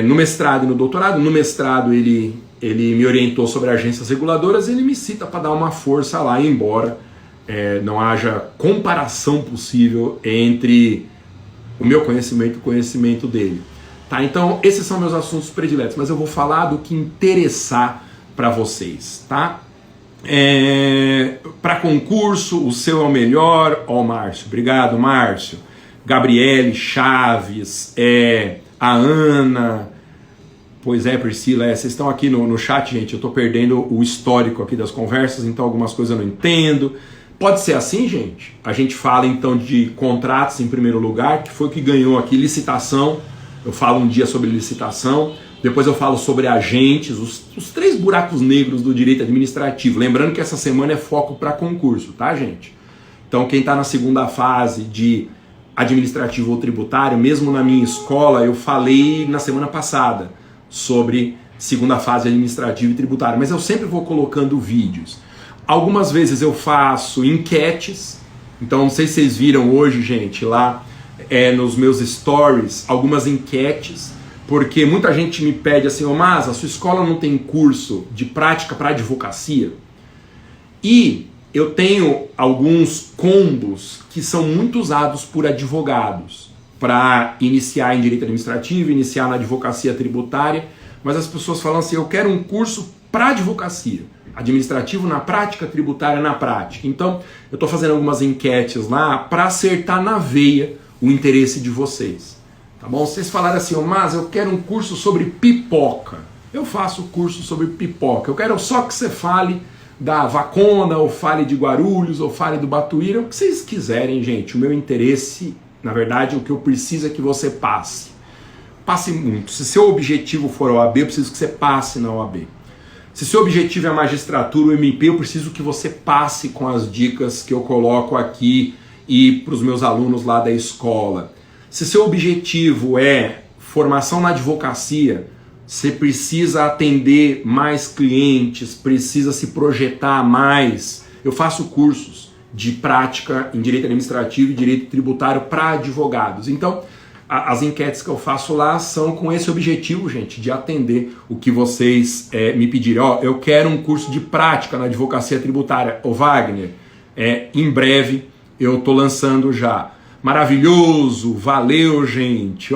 no mestrado e no doutorado. No mestrado ele me orientou sobre agências reguladoras, ele me cita para dar uma força lá, embora não haja comparação possível entre o meu conhecimento e o conhecimento dele. Tá? Então, esses são meus assuntos prediletos, mas eu vou falar do que interessar para vocês. Tá? Para concurso, o seu é o melhor. Ó, Márcio, obrigado, Márcio. Gabriele, Chaves, a Ana. Pois é, Priscila, vocês estão aqui no chat, gente, eu estou perdendo o histórico aqui das conversas, então algumas coisas eu não entendo. Pode ser assim, gente? A gente fala então de contratos em primeiro lugar, que foi o que ganhou aqui, licitação. Eu falo um dia sobre licitação, depois eu falo sobre agentes, os 3 buracos negros do direito administrativo. Lembrando que essa semana é foco para concurso, tá, gente? Então quem está na segunda fase de administrativo ou tributário, mesmo na minha escola, eu falei na semana passada sobre segunda fase administrativa e tributária, mas eu sempre vou colocando vídeos. Algumas vezes eu faço enquetes, então não sei se vocês viram hoje, gente, lá nos meus stories, algumas enquetes, porque muita gente me pede assim, mas a sua escola não tem curso de prática para advocacia? E eu tenho alguns combos que são muito usados por advogados para iniciar em direito administrativo, iniciar na advocacia tributária, mas as pessoas falam assim, eu quero um curso para advocacia, administrativo na prática, tributária na prática. Então, eu estou fazendo algumas enquetes lá para acertar na veia o interesse de vocês. Tá bom? Vocês falaram assim, mas eu quero um curso sobre pipoca. Eu faço curso sobre pipoca. Eu quero só que você fale da Vacona, ou fale de Guarulhos, ou fale do Batuíra, o que vocês quiserem, gente. O meu interesse, na verdade, o que eu preciso é que você passe. Passe muito. Se seu objetivo for a OAB, eu preciso que você passe na OAB. Se seu objetivo é a magistratura, o MP, eu preciso que você passe com as dicas que eu coloco aqui e para os meus alunos lá da escola. Se seu objetivo é formação na advocacia, você precisa atender mais clientes, precisa se projetar mais. Eu faço cursos de prática em direito administrativo e direito tributário para advogados. Então, as enquetes que eu faço lá são com esse objetivo, gente, de atender o que vocês me pedirem. Eu quero um curso de prática na advocacia tributária. Ô Wagner, em breve eu estou lançando já. Maravilhoso, valeu, gente.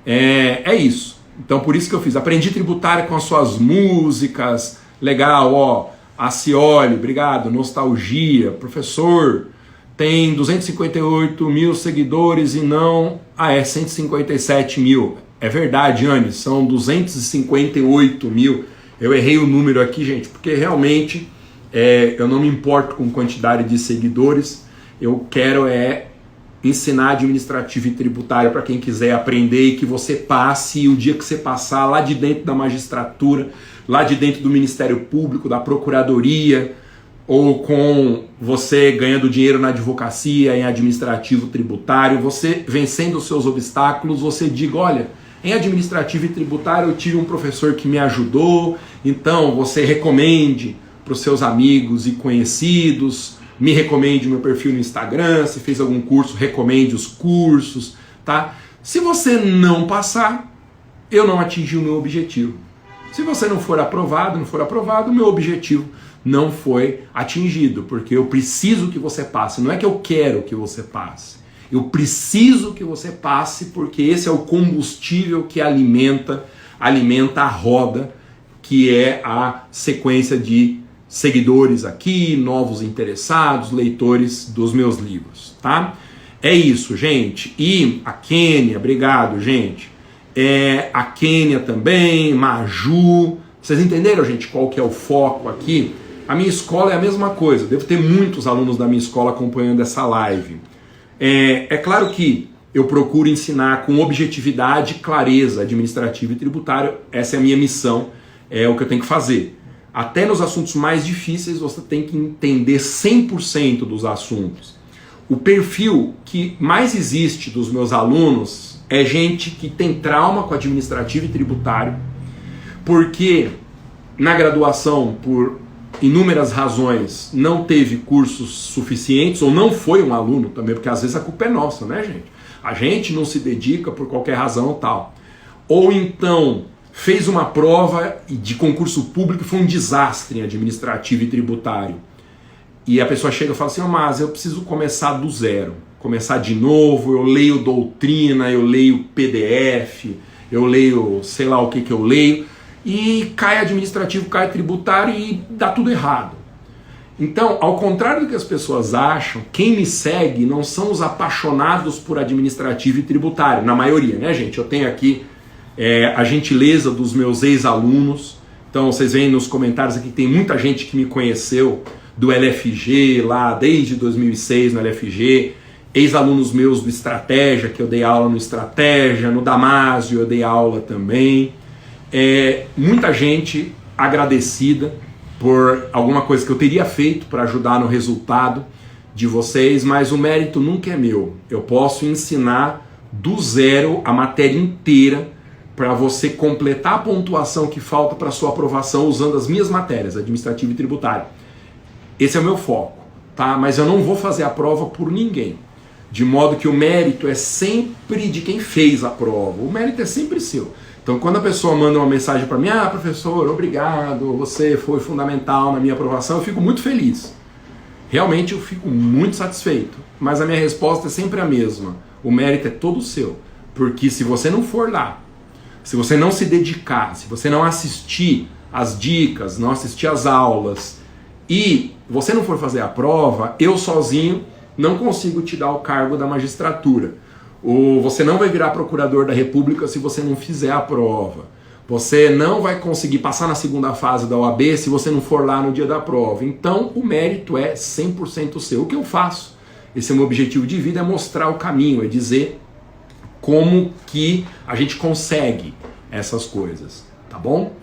É isso. Então, por isso que eu fiz. Aprendi tributária com as suas músicas. Legal, a Cioli, obrigado. Nostalgia, professor. Tem 258 mil seguidores e não... 157 mil. É verdade, Anne, são 258 mil. Eu errei o número aqui, gente, porque realmente eu não me importo com quantidade de seguidores. Eu quero ensinar administrativo e tributário para quem quiser aprender e que você passe, e o dia que você passar lá de dentro da magistratura, lá de dentro do Ministério Público, da Procuradoria, ou com você ganhando dinheiro na advocacia, em administrativo tributário, você vencendo os seus obstáculos, você diga, olha, em administrativo e tributário eu tive um professor que me ajudou, então você recomende para os seus amigos e conhecidos, me recomende o meu perfil no Instagram, se fez algum curso, recomende os cursos, tá? Se você não passar, eu não atingi o meu objetivo. Se você não for aprovado, o meu objetivo não foi atingido, porque eu preciso que você passe. Não é que eu quero que você passe. Eu preciso que você passe, porque esse é o combustível que alimenta a roda, que é a sequência de seguidores aqui, novos interessados, leitores dos meus livros, tá? É isso, gente. E a Kênia, obrigado, gente. a Quênia também, Maju. Vocês entenderam, gente, qual que é o foco aqui? A minha escola é a mesma coisa, devo ter muitos alunos da minha escola acompanhando essa live. É claro que eu procuro ensinar com objetividade e clareza administrativa e tributária, essa é a minha missão, é o que eu tenho que fazer. Até nos assuntos mais difíceis você tem que entender 100% dos assuntos. O perfil que mais existe dos meus alunos é gente que tem trauma com administrativo e tributário, porque na graduação, por inúmeras razões, não teve cursos suficientes, ou não foi um aluno também, porque às vezes a culpa é nossa, né, gente? A gente não se dedica por qualquer razão ou tal. Ou então fez uma prova de concurso público e foi um desastre em administrativo e tributário. E a pessoa chega e fala assim, mas eu preciso começar do zero, começar de novo, eu leio doutrina, eu leio PDF, eu leio sei lá o que eu leio, e cai administrativo, cai tributário e dá tudo errado. Então, ao contrário do que as pessoas acham, quem me segue não são os apaixonados por administrativo e tributário, na maioria, né, gente? Eu tenho aqui a gentileza dos meus ex-alunos, então vocês veem nos comentários aqui que tem muita gente que me conheceu do LFG lá desde 2006 no LFG, ex-alunos meus do Estratégia, que eu dei aula no Estratégia, no Damásio eu dei aula também. Muita gente agradecida por alguma coisa que eu teria feito para ajudar no resultado de vocês, mas o mérito nunca é meu. Eu posso ensinar do zero a matéria inteira para você completar a pontuação que falta para sua aprovação usando as minhas matérias, administrativo e tributário. Esse é o meu foco, tá? Mas eu não vou fazer a prova por ninguém, de modo que o mérito é sempre de quem fez a prova, o mérito é sempre seu. Então, quando a pessoa manda uma mensagem para mim, professor, obrigado, você foi fundamental na minha aprovação, eu fico muito feliz. Realmente eu fico muito satisfeito. Mas a minha resposta é sempre a mesma. O mérito é todo seu. Porque se você não for lá, se você não se dedicar, se você não assistir as dicas, não assistir as aulas e você não for fazer a prova, eu sozinho não consigo te dar o cargo da magistratura. Ou você não vai virar procurador da República se você não fizer a prova. Você não vai conseguir passar na segunda fase da OAB se você não for lá no dia da prova. Então o mérito é 100% seu. O que eu faço? Esse é o meu objetivo de vida, é mostrar o caminho, é dizer como que a gente consegue essas coisas, tá bom?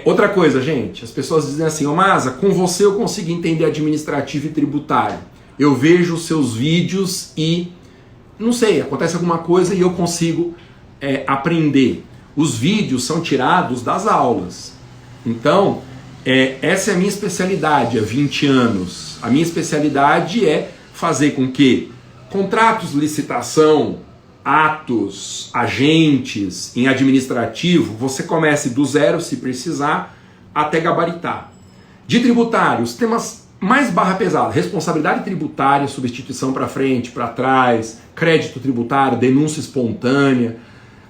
Outra coisa, gente, as pessoas dizem assim, Masa, com você eu consigo entender administrativo e tributário. Eu vejo os seus vídeos e não sei, acontece alguma coisa e eu consigo aprender. Os vídeos são tirados das aulas. Então, essa é a minha especialidade há 20 anos. A minha especialidade é fazer com que contratos, licitação, atos, agentes em administrativo, você comece do zero, se precisar, até gabaritar. De tributário, os temas mais barra pesada, responsabilidade tributária, substituição para frente, para trás, crédito tributário, denúncia espontânea.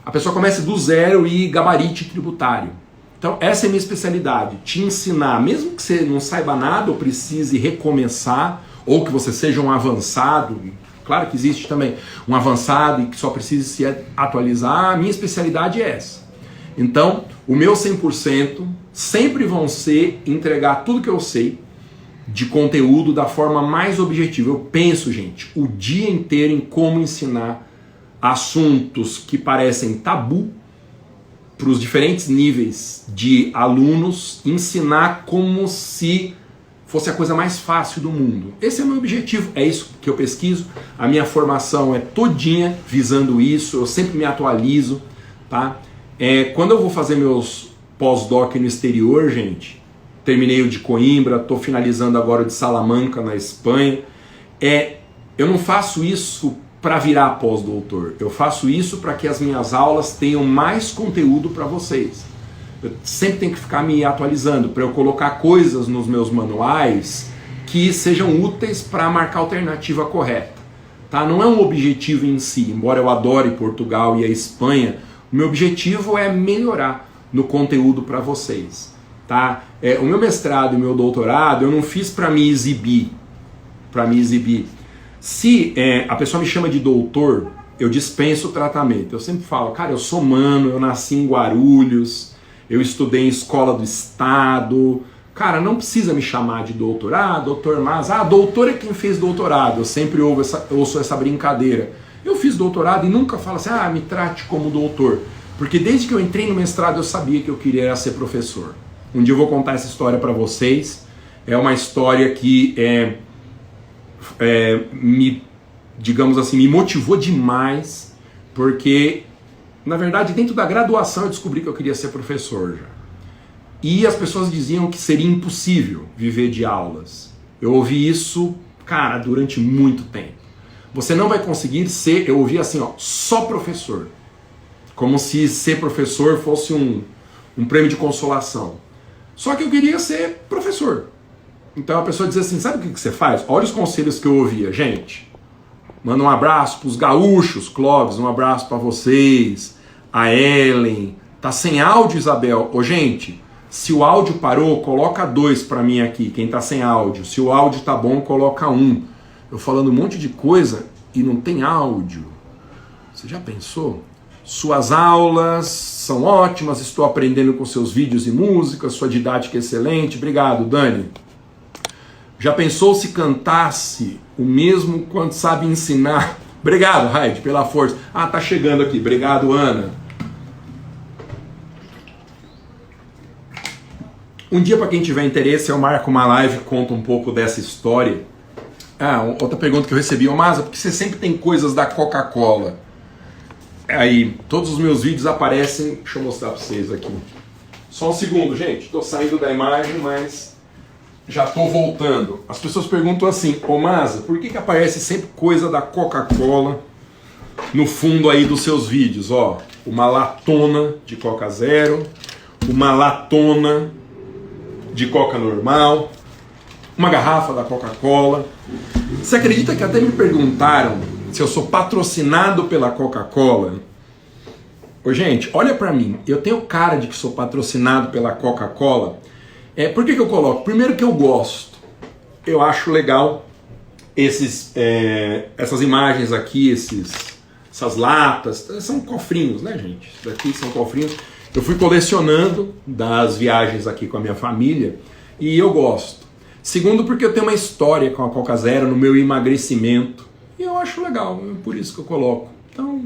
A pessoa começa do zero e gabarite tributário. Então essa é a minha especialidade, te ensinar, mesmo que você não saiba nada ou precise recomeçar, ou que você seja um avançado, claro que existe também um avançado e que só precise se atualizar, a minha especialidade é essa. Então o meu 100% sempre vão ser entregar tudo que eu sei, de conteúdo da forma mais objetiva. Eu penso, gente, o dia inteiro em como ensinar assuntos que parecem tabu para os diferentes níveis de alunos, ensinar como se fosse a coisa mais fácil do mundo. Esse é o meu objetivo, é isso que eu pesquiso. A minha formação é todinha visando isso, eu sempre me atualizo, tá? Quando eu vou fazer meus pós-doc no exterior, gente, terminei o de Coimbra, estou finalizando agora o de Salamanca, na Espanha. Eu não faço isso para virar pós-doutor. Eu faço isso para que as minhas aulas tenham mais conteúdo para vocês. Eu sempre tenho que ficar me atualizando, para eu colocar coisas nos meus manuais que sejam úteis para marcar a alternativa correta. Tá? Não é um objetivo em si, embora eu adore Portugal e a Espanha, o meu objetivo é melhorar no conteúdo para vocês. Tá? O meu mestrado e o meu doutorado eu não fiz para me exibir. Se a pessoa me chama de doutor, eu dispenso o tratamento. Eu sempre falo, cara, eu sou humano, eu nasci em Guarulhos, eu estudei em escola do estado. Cara, não precisa me chamar de doutor. Ah, doutor Mas, doutor é quem fez doutorado. Eu sempre ouço essa brincadeira. Eu fiz doutorado e nunca falo assim, me trate como doutor. Porque desde que eu entrei no mestrado eu sabia que eu queria ser professor. Um dia eu vou contar essa história para vocês. É uma história que digamos assim, me motivou demais, porque, na verdade, dentro da graduação eu descobri que eu queria ser professor já. E as pessoas diziam que seria impossível viver de aulas. Eu ouvi isso, cara, durante muito tempo. Você não vai conseguir ser, eu ouvi assim, só professor. Como se ser professor fosse um prêmio de consolação. Só que eu queria ser professor. Então a pessoa dizia assim, sabe o que você faz? Olha os conselhos que eu ouvia, gente. Manda um abraço pros gaúchos, Clóvis, um abraço para vocês, a Ellen. Tá sem áudio, Isabel? Ô, gente, se o áudio parou, coloca 2 para mim aqui, quem tá sem áudio. Se o áudio tá bom, coloca 1. Eu falando um monte de coisa e não tem áudio. Você já pensou? Suas aulas são ótimas, estou aprendendo com seus vídeos e músicas, sua didática é excelente. Obrigado, Dani. Já pensou se cantasse o mesmo quando sabe ensinar? Obrigado, Raide, pela força. Tá chegando aqui. Obrigado, Ana. Um dia, para quem tiver interesse, eu marco uma live e conto um pouco dessa história. Outra pergunta que eu recebi, Masa, porque você sempre tem coisas da Coca-Cola? Aí, todos os meus vídeos aparecem. Deixa eu mostrar para vocês aqui. Só um segundo, gente. Estou saindo da imagem, mas já estou voltando. As pessoas perguntam assim, Masa, por que aparece sempre coisa da Coca-Cola no fundo aí dos seus vídeos? Uma latona de Coca Zero, uma latona de Coca normal, uma garrafa da Coca-Cola. Você acredita que até me perguntaram se eu sou patrocinado pela Coca-Cola? Gente, olha pra mim, eu tenho cara de que sou patrocinado pela Coca-Cola. Por que eu coloco? Primeiro que eu gosto. Eu acho legal essas imagens aqui, essas latas. São cofrinhos, né, gente? Isso daqui são cofrinhos. Eu fui colecionando das viagens aqui com a minha família e eu gosto. Segundo, porque eu tenho uma história com a Coca Zero no meu emagrecimento. E eu acho legal, é por isso que eu coloco. Então,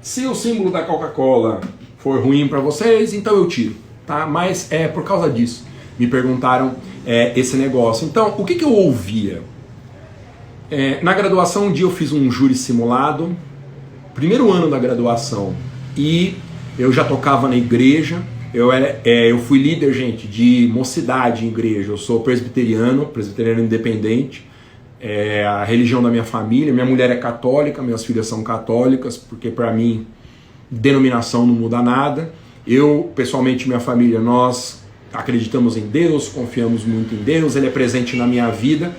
se o símbolo da Coca-Cola for ruim para vocês, então eu tiro. Tá? Mas é por causa disso. Me perguntaram esse negócio. Então, o que eu ouvia? Na graduação, um dia eu fiz um júri simulado, primeiro ano da graduação, e eu já tocava na igreja. Eu fui líder, gente, de mocidade em igreja. Eu sou presbiteriano independente. É a religião da minha família. Minha mulher é católica, minhas filhas são católicas, porque para mim denominação não muda nada. Eu, pessoalmente, minha família, nós acreditamos em Deus, confiamos muito em Deus, Ele é presente na minha vida.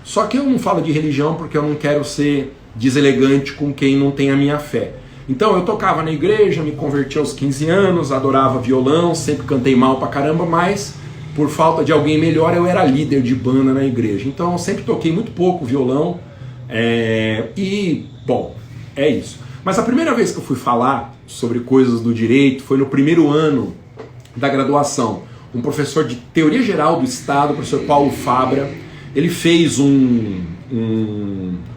Só que eu não falo de religião porque eu não quero ser deselegante com quem não tem a minha fé. Então eu tocava na igreja, me converti aos 15 anos, adorava violão, sempre cantei mal pra caramba, mas por falta de alguém melhor eu era líder de banda na igreja. Então eu sempre toquei muito pouco violão bom, é isso. Mas a primeira vez que eu fui falar sobre coisas do direito foi no primeiro ano da graduação. Um professor de teoria geral do Estado, o professor Paulo Fabra, ele fez um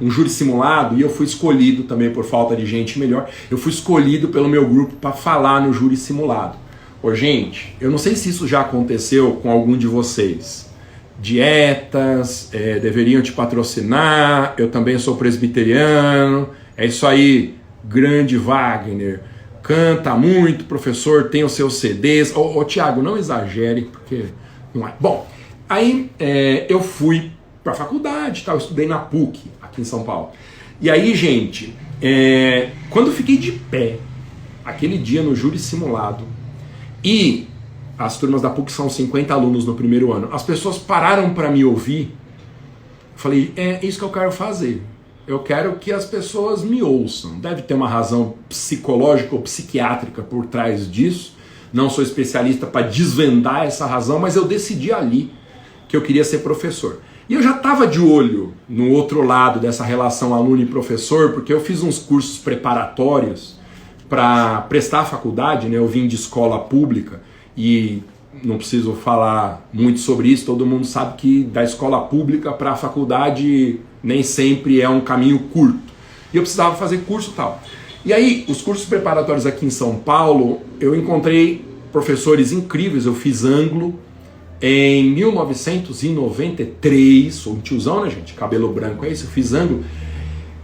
júri simulado e eu fui escolhido também por falta de gente melhor. Eu fui escolhido pelo meu grupo para falar no júri simulado. Gente, eu não sei se isso já aconteceu com algum de vocês. Dietas, deveriam te patrocinar, eu também sou presbiteriano, é isso aí, grande Wagner. Canta muito, professor, tem os seus CDs. Tiago, não exagere, porque não é. Bom, aí eu fui para a faculdade, eu estudei na PUC, aqui em São Paulo. E aí, gente, quando eu fiquei de pé, aquele dia no júri simulado, e as turmas da PUC são 50 alunos no primeiro ano, as pessoas pararam para me ouvir, eu falei, é isso que eu quero fazer. Eu quero que as pessoas me ouçam. Deve ter uma razão psicológica ou psiquiátrica por trás disso. Não sou especialista para desvendar essa razão, mas eu decidi ali que eu queria ser professor. E eu já estava de olho no outro lado dessa relação aluno e professor, porque eu fiz uns cursos preparatórios para prestar a faculdade, né? Eu vim de escola pública e não preciso falar muito sobre isso, todo mundo sabe que da escola pública para a faculdade nem sempre é um caminho curto. E eu precisava fazer curso e tal. E aí, os cursos preparatórios aqui em São Paulo, eu encontrei professores incríveis, eu fiz Anglo em 1993, sou um tiozão, né, gente? Cabelo branco é isso, eu fiz Anglo.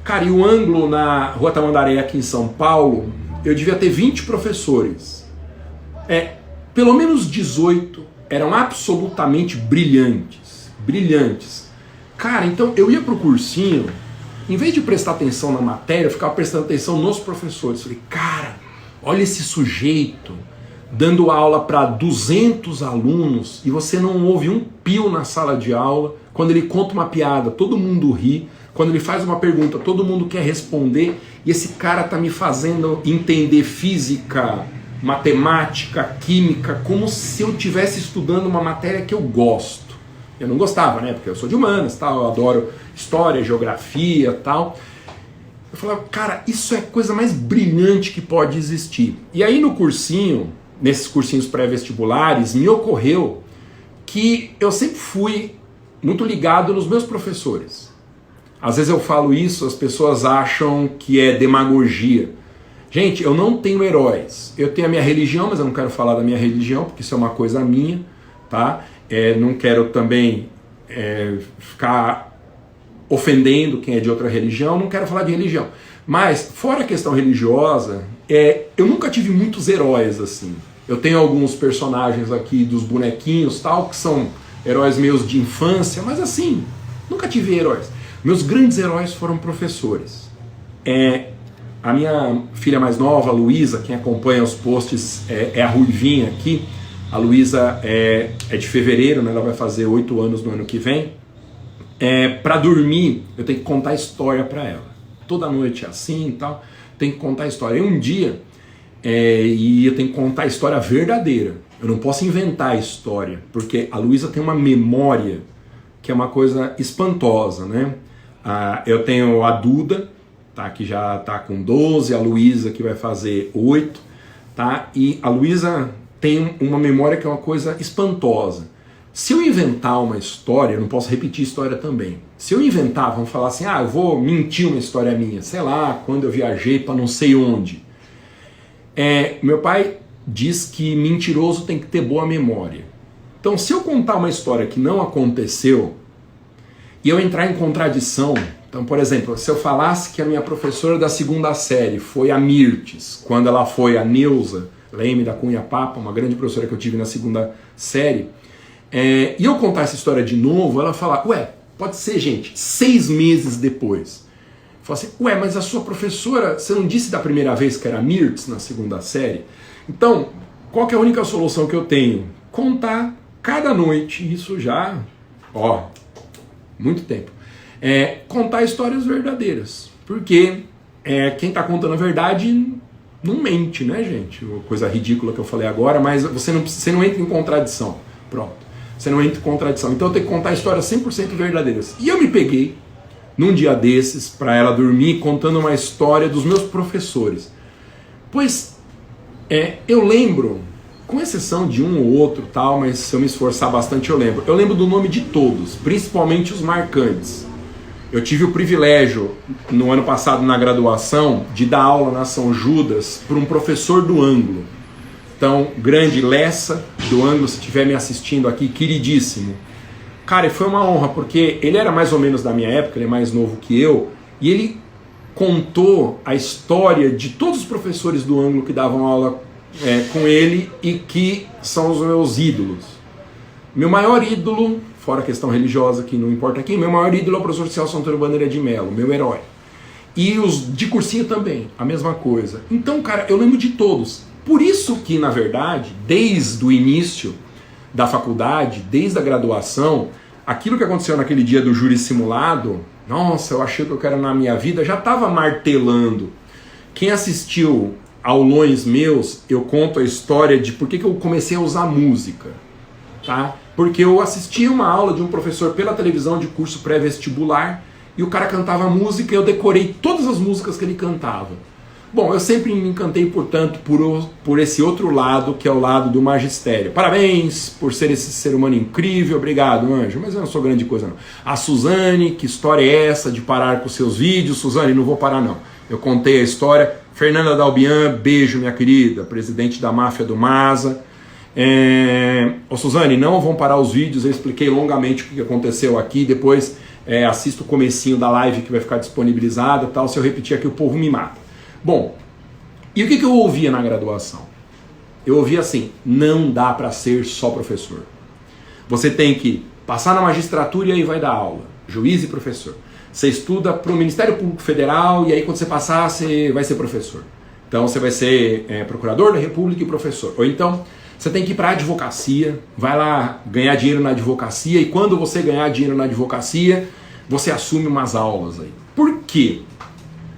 Cara, e o Anglo na Rua Tamandaré aqui em São Paulo, eu devia ter 20 professores. Pelo menos 18 eram absolutamente brilhantes. Brilhantes. Cara, então eu ia pro cursinho, em vez de prestar atenção na matéria, eu ficava prestando atenção nos professores. Falei, cara, olha esse sujeito dando aula para 200 alunos e você não ouve um pio na sala de aula. Quando ele conta uma piada, todo mundo ri. Quando ele faz uma pergunta, todo mundo quer responder. E esse cara tá me fazendo entender física, matemática, química, como se eu estivesse estudando uma matéria que eu gosto. Eu não gostava, né? Porque eu sou de humanas, tal, eu adoro história, geografia, tal. Eu falava, cara, isso é a coisa mais brilhante que pode existir. E aí no cursinho, nesses cursinhos pré-vestibulares, me ocorreu que eu sempre fui muito ligado nos meus professores. Às vezes eu falo isso, as pessoas acham que é demagogia. Gente, eu não tenho heróis. Eu tenho a minha religião, mas eu não quero falar da minha religião, porque isso é uma coisa minha, tá? Não quero também ficar ofendendo quem é de outra religião, não quero falar de religião. Mas, fora a questão religiosa, eu nunca tive muitos heróis assim. Eu tenho alguns personagens aqui dos bonequinhos, tal, que são heróis meus de infância, mas assim, nunca tive heróis. Meus grandes heróis foram professores. A minha filha mais nova, a Luísa, quem acompanha os posts, é a Ruivinha aqui. A Luísa é de fevereiro, né? Ela vai fazer 8 anos no ano que vem. Para dormir, eu tenho que contar história para ela. Toda noite é assim e tal, tem que contar história. E um dia, e eu tenho que contar a história verdadeira. Eu não posso inventar a história, porque a Luísa tem uma memória que é uma coisa espantosa, né? Eu tenho a Duda, tá, que já está com 12, a Luísa que vai fazer 8, tá? E a Luísa tem uma memória que é uma coisa espantosa. Se eu inventar uma história, eu não posso repetir história também. Se eu inventar, vamos falar assim, eu vou mentir uma história minha, sei lá, quando eu viajei para não sei onde. Meu pai diz que mentiroso tem que ter boa memória. Então, se eu contar uma história que não aconteceu e eu entrar em contradição, então, por exemplo, se eu falasse que a minha professora da 2ª série foi a Mirtes, quando ela foi a Neuza Leme da Cunha Papa, uma grande professora que eu tive na 2ª série, e eu contar essa história de novo, ela falar, pode ser, gente, 6 meses depois. Fala assim, mas a sua professora, você não disse da primeira vez que era a Mirtes na 2ª série? Então, qual que é a única solução que eu tenho? Contar cada noite, isso já, muito tempo. Contar histórias verdadeiras, porque quem está contando a verdade não mente, né, gente? Coisa ridícula que eu falei agora, mas você não entra em contradição. Pronto. Você não entra em contradição. Então eu tenho que contar histórias 100% verdadeiras. E eu me peguei, num dia desses, para ela dormir, contando uma história dos meus professores. Pois, eu lembro, com exceção de um ou outro, tal, mas se eu me esforçar bastante eu lembro. Eu lembro do nome de todos, principalmente os marcantes. Eu tive o privilégio, no ano passado, na graduação, de dar aula na São Judas para um professor do Anglo. Então, grande Lessa do Anglo, se estiver me assistindo aqui, queridíssimo. Cara, foi uma honra, porque ele era mais ou menos da minha época, ele é mais novo que eu, e ele contou a história de todos os professores do Anglo que davam aula com ele e que são os meus ídolos. Meu maior ídolo, fora a questão religiosa que não importa aqui, meu maior ídolo é o professor Celso Antônio Bandeira de Mello, meu herói. E os de cursinho também, a mesma coisa. Então, cara, eu lembro de todos. Por isso que, na verdade, desde o início da faculdade, desde a graduação, aquilo que aconteceu naquele dia do júri simulado, nossa, eu achei que eu quero na minha vida, já estava martelando. Quem assistiu aulões meus, eu conto a história de por que eu comecei a usar música. tá? Porque eu assisti uma aula de um professor pela televisão de curso pré-vestibular e o cara cantava música e eu decorei todas as músicas que ele cantava. Bom, eu sempre me encantei, portanto, por esse outro lado, que é o lado do magistério. Parabéns por ser esse ser humano incrível, obrigado, anjo, mas eu não sou grande coisa não. A Suzane, que história é essa de parar com seus vídeos? Suzane, não vou parar não. Eu contei a história. Fernanda Dalbian, beijo minha querida, presidente da máfia do Masa. Ô Suzane, não vão parar os vídeos, eu expliquei longamente o que aconteceu aqui, depois assista o comecinho da live que vai ficar disponibilizada, tal. Se eu repetir aqui o povo me mata. Bom, e o que eu ouvia na graduação? Eu ouvia assim, não dá para ser só professor. Você tem que passar na magistratura e aí vai dar aula, juiz e professor. Você estuda para o Ministério Público Federal e aí quando você passar você vai ser professor. Então você vai ser procurador da República e professor. Ou então você tem que ir para a advocacia, vai lá ganhar dinheiro na advocacia e quando você ganhar dinheiro na advocacia, você assume umas aulas aí. Por quê?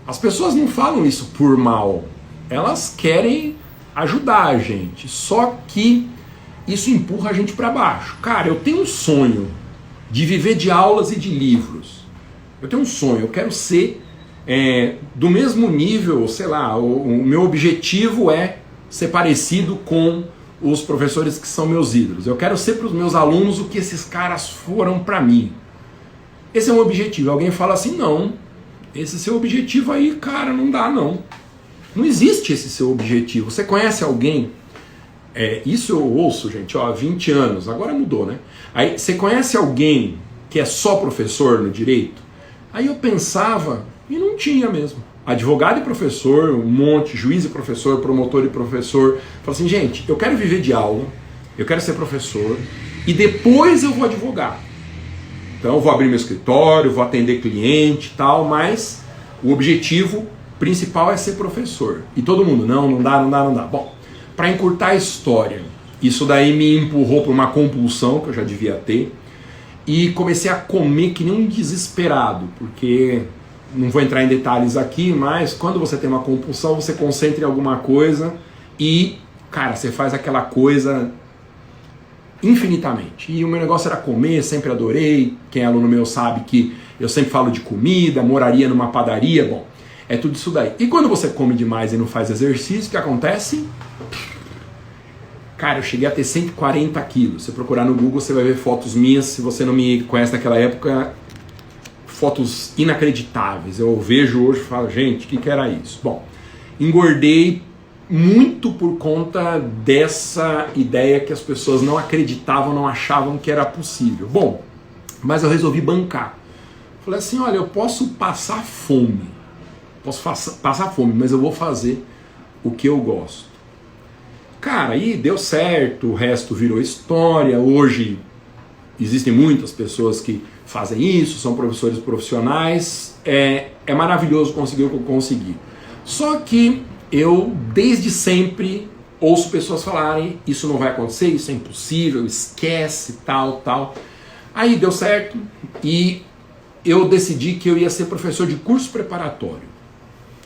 As pessoas não falam isso por mal, elas querem ajudar a gente, só que isso empurra a gente para baixo. Cara, eu tenho um sonho de viver de aulas e de livros. Eu tenho um sonho, eu quero ser do mesmo nível, sei lá, o meu objetivo é ser parecido com os professores que são meus ídolos. Eu quero ser para os meus alunos o que esses caras foram para mim. Esse é um objetivo. Alguém fala assim, não. Esse seu objetivo aí, cara, não dá não. Não existe esse seu objetivo. Você conhece alguém? Isso eu ouço, gente, há 20 anos. Agora mudou, né? Aí, você conhece alguém que é só professor no direito? Aí eu pensava, e não tinha mesmo. Advogado e professor, um monte, juiz e professor, promotor e professor. Falei assim, gente, eu quero viver de aula, eu quero ser professor, e depois eu vou advogar. Então eu vou abrir meu escritório, vou atender cliente e tal, mas o objetivo principal é ser professor. E todo mundo, não dá. Bom, para encurtar a história, isso daí me empurrou para uma compulsão que eu já devia ter e comecei a comer que nem um desesperado, porque não vou entrar em detalhes aqui, mas quando você tem uma compulsão, você concentra em alguma coisa e, cara, você faz aquela coisa infinitamente. E o meu negócio era comer, sempre adorei. Quem é aluno meu sabe que eu sempre falo de comida, moraria numa padaria, bom, é tudo isso daí. E quando você come demais e não faz exercício, o que acontece? Cara, eu cheguei a ter 140 quilos. Se você procurar no Google, você vai ver fotos minhas. Se você não me conhece naquela época, fotos inacreditáveis. Eu vejo hoje e falo, gente, o que era isso? Bom, engordei muito por conta dessa ideia que as pessoas não acreditavam, não achavam que era possível. Bom, mas eu resolvi bancar. Falei assim, olha, eu posso passar fome, passar fome, mas eu vou fazer o que eu gosto. Cara, aí deu certo, o resto virou história. Hoje existem muitas pessoas que fazem isso, são professores profissionais. É maravilhoso conseguir o que eu consegui. Só que eu, desde sempre, ouço pessoas falarem, isso não vai acontecer, isso é impossível, esquece, tal. Aí deu certo e eu decidi que eu ia ser professor de curso preparatório.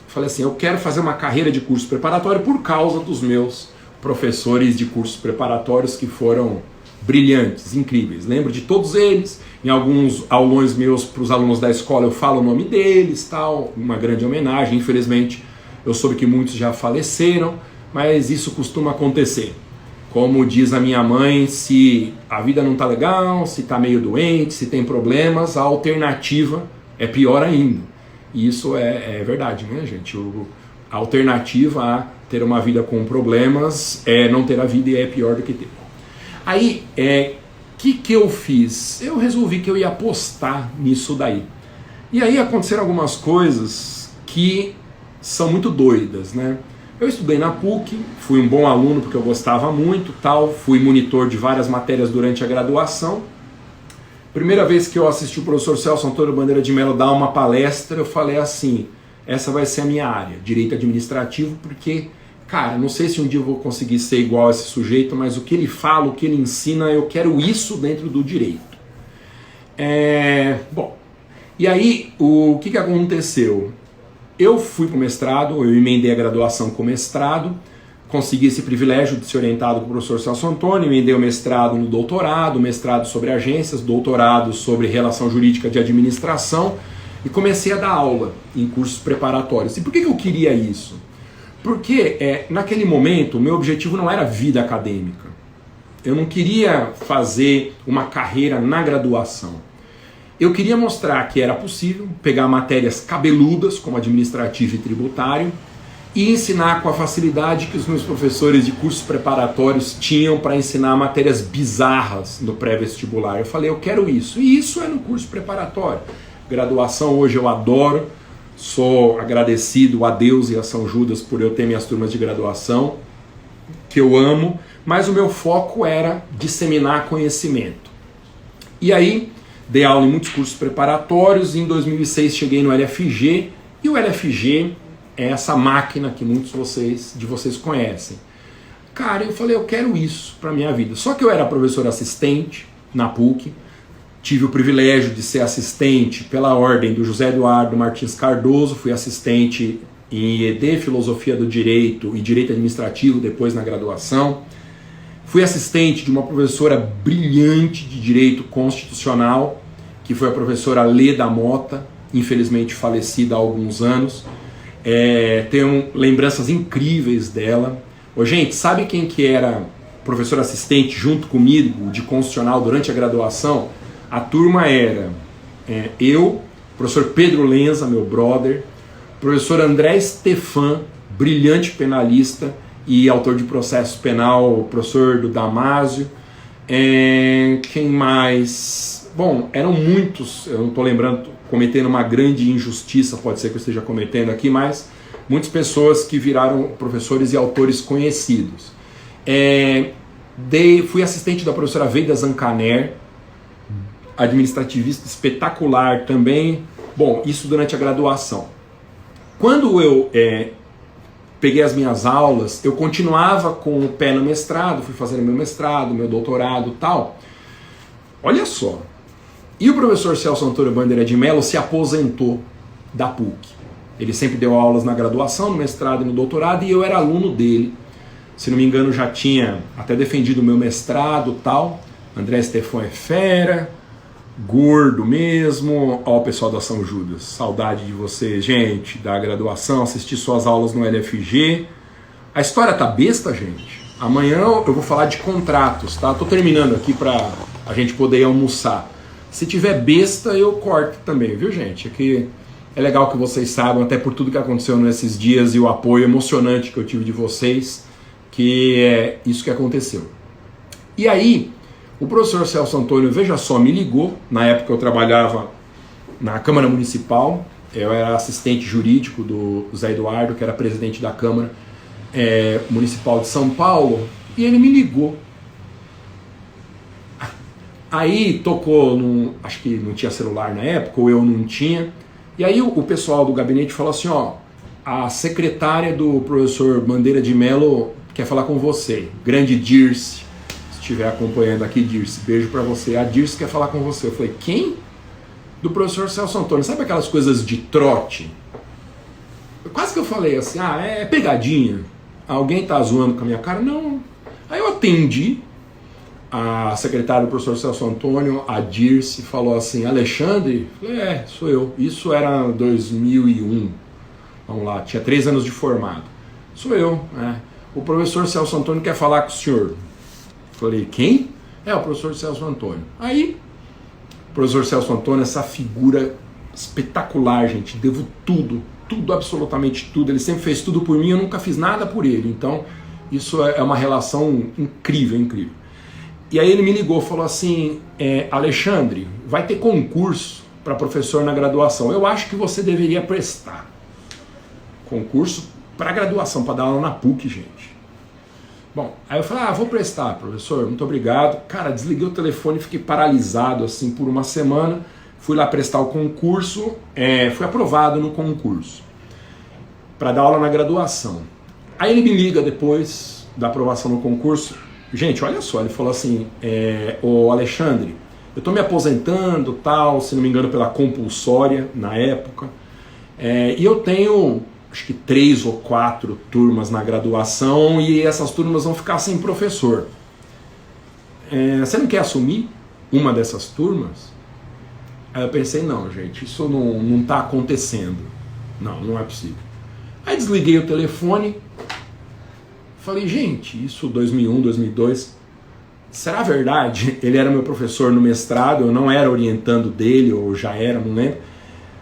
Falei assim, eu quero fazer uma carreira de curso preparatório por causa dos meus professores de cursos preparatórios que foram brilhantes, incríveis. Lembro de todos eles, em alguns aulões meus para os alunos da escola eu falo o nome deles, tal, uma grande homenagem. Infelizmente eu soube que muitos já faleceram, mas isso costuma acontecer. Como diz a minha mãe, se a vida não tá legal, se tá meio doente, se tem problemas, a alternativa é pior ainda. E isso é verdade, né, gente? A alternativa a ter uma vida com problemas é não ter a vida e é pior do que ter. Aí, que eu fiz? Eu resolvi que eu ia apostar nisso daí. E aí aconteceram algumas coisas que são muito doidas, né? Eu estudei na PUC, fui um bom aluno porque eu gostava muito, tal, fui monitor de várias matérias durante a graduação. Primeira vez que eu assisti o professor Celso Antônio Bandeira de Mello dar uma palestra, eu falei assim, essa vai ser a minha área, direito administrativo, porque, cara, não sei se um dia eu vou conseguir ser igual a esse sujeito, mas o que ele fala, o que ele ensina, eu quero isso dentro do direito. Bom, e aí, o que aconteceu? Eu fui para o mestrado, eu emendei a graduação com mestrado, consegui esse privilégio de ser orientado pelo professor Celso Antônio, emendei o mestrado no doutorado, mestrado sobre agências, doutorado sobre relação jurídica de administração, e comecei a dar aula em cursos preparatórios. E por que eu queria isso? Porque naquele momento o meu objetivo não era vida acadêmica. Eu não queria fazer uma carreira na graduação. Eu queria mostrar que era possível pegar matérias cabeludas, como administrativo e tributário, e ensinar com a facilidade que os meus professores de cursos preparatórios tinham para ensinar matérias bizarras no pré-vestibular. Eu falei, eu quero isso. E isso é no curso preparatório. Graduação hoje eu adoro, sou agradecido a Deus e a São Judas por eu ter minhas turmas de graduação, que eu amo, mas o meu foco era disseminar conhecimento. E aí, dei aula em muitos cursos preparatórios, e em 2006 cheguei no LFG, e o LFG é essa máquina que muitos de vocês conhecem. Cara, eu falei, eu quero isso para minha vida. Só que eu era professor assistente na PUC, tive o privilégio de ser assistente pela ordem do José Eduardo Martins Cardoso, fui assistente em IED, Filosofia do Direito e Direito Administrativo, depois na graduação. Fui assistente de uma professora brilhante de Direito Constitucional, que foi a professora Leda Mota, infelizmente falecida há alguns anos. Tenho lembranças incríveis dela. Gente, sabe quem que era professor assistente junto comigo de Constitucional durante a graduação? A turma era eu, professor Pedro Lenza, meu brother, professor André Stefan, brilhante penalista e autor de processo penal, professor do Damásio. Quem mais? Bom, eram muitos, eu não estou lembrando, cometendo uma grande injustiça, pode ser que eu esteja cometendo aqui, mas muitas pessoas que viraram professores e autores conhecidos. Fui assistente da professora Veida Zancaner, administrativista espetacular também. Bom, isso durante a graduação. Quando eu peguei as minhas aulas, eu continuava com o pé no mestrado, fui fazendo meu mestrado, meu doutorado e tal. Olha só. E o professor Celso Antônio Bandeira de Mello se aposentou da PUC. Ele sempre deu aulas na graduação, no mestrado e no doutorado, e eu era aluno dele. Se não me engano, já tinha até defendido o meu mestrado e tal. André Stefan é fera, gordo mesmo. Ó, o pessoal da São Judas, saudade de vocês, gente, da graduação, assisti suas aulas no LFG. A história tá besta, gente. Amanhã eu vou falar de contratos, tá? Tô terminando aqui pra a gente poder almoçar. Se tiver besta, eu corto também, viu, gente? Aqui é legal que vocês saibam, até por tudo que aconteceu nesses dias e o apoio emocionante que eu tive de vocês, que é isso que aconteceu. E aí, o professor Celso Antônio, veja só, me ligou. Na época eu trabalhava na Câmara Municipal, eu era assistente jurídico do Zé Eduardo, que era presidente da Câmara Municipal de São Paulo, e ele me ligou. Aí tocou, acho que não tinha celular na época, ou eu não tinha, e aí o pessoal do gabinete falou assim, ó, a secretária do professor Bandeira de Mello quer falar com você, grande Dirce, se estiver acompanhando aqui, Dirce, beijo pra você, a Dirce quer falar com você. Eu falei, quem? Do professor Celso Antônio. Sabe aquelas coisas de trote? Quase que eu falei assim, é pegadinha, alguém tá zoando com a minha cara? Não. Aí eu atendi, a secretária do professor Celso Antônio, a Dirce, falou assim, Alexandre? Eu falei, sou eu. Isso era 2001. Vamos lá, tinha 3 anos de formado. Sou eu, O professor Celso Antônio quer falar com o senhor. Falei, quem? O professor Celso Antônio. Aí, o professor Celso Antônio, essa figura espetacular, gente, devo tudo, absolutamente tudo. Ele sempre fez tudo por mim, eu nunca fiz nada por ele. Então, isso é uma relação incrível, incrível. E aí ele me ligou, falou assim, Alexandre, vai ter concurso para professor na graduação. Eu acho que você deveria prestar. Concurso para graduação, para dar aula na PUC, gente. Bom, aí eu falei, vou prestar, professor, muito obrigado. Cara, desliguei o telefone, fiquei paralisado assim por uma semana. Fui lá prestar o concurso, fui aprovado no concurso para dar aula na graduação. Aí ele me liga depois da aprovação no concurso. Gente, olha só, ele falou assim, ô Alexandre, eu tô me aposentando, tal, se não me engano pela compulsória na época, e eu tenho acho que 3 ou 4 turmas na graduação e essas turmas vão ficar sem professor. Você não quer assumir uma dessas turmas? Aí eu pensei, não, gente, isso não está acontecendo. Não é possível. Aí desliguei o telefone, falei, gente, isso 2001, 2002, será verdade? Ele era meu professor no mestrado, eu não era orientando dele, ou já era, não lembro.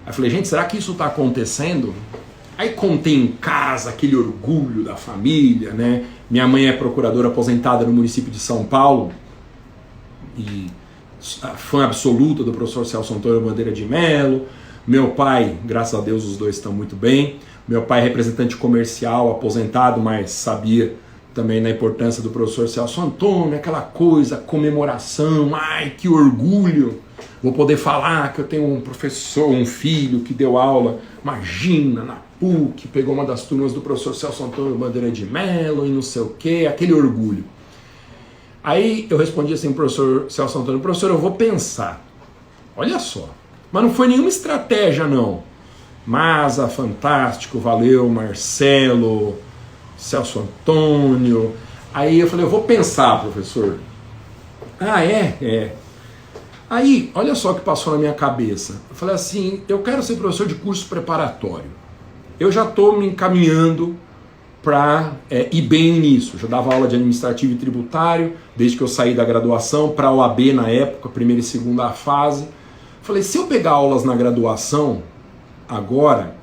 Aí falei, gente, será que isso está acontecendo? Aí contei em casa aquele orgulho da família, né? Minha mãe é procuradora aposentada no município de São Paulo e fã absoluta do professor Celso Antônio Bandeira de Mello. Meu pai, graças a Deus, os dois estão muito bem. Meu pai é representante comercial, aposentado, mas sabia também da importância do professor Celso Antônio, aquela coisa, comemoração, ai, que orgulho. Vou poder falar que eu tenho um professor, um filho que deu aula, imagina, na PUC, pegou uma das turmas do professor Celso Antônio Bandeira de Mello e não sei o que, aquele orgulho. Aí eu respondi assim pro professor Celso Antônio, professor, eu vou pensar. Olha só, mas não foi nenhuma estratégia não. Masa, fantástico, valeu, Marcelo, Celso Antônio. Aí eu falei, eu vou pensar, professor. Ah, é? Aí, olha só o que passou na minha cabeça. Eu falei assim, eu quero ser professor de curso preparatório. Eu já estou me encaminhando para ir bem nisso. Já dava aula de administrativo e tributário, desde que eu saí da graduação, para a OAB na época, primeira e segunda fase. Falei, se eu pegar aulas na graduação, agora,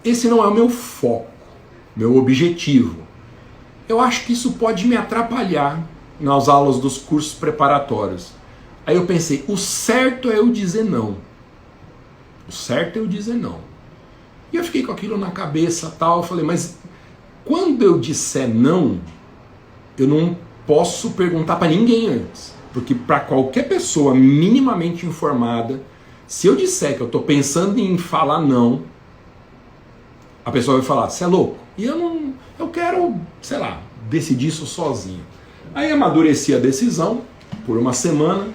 esse não é o meu foco, meu objetivo. Eu acho que isso pode me atrapalhar nas aulas dos cursos preparatórios. Aí eu pensei, o certo é eu dizer não. O certo é eu dizer não. E eu fiquei com aquilo na cabeça tal, eu falei, mas quando eu disser não, eu não posso perguntar para ninguém antes. Porque para qualquer pessoa minimamente informada, se eu disser que eu estou pensando em falar não, a pessoa vai falar, você é louco? E eu quero, sei lá, decidir isso sozinho. Aí amadureci a decisão por uma semana.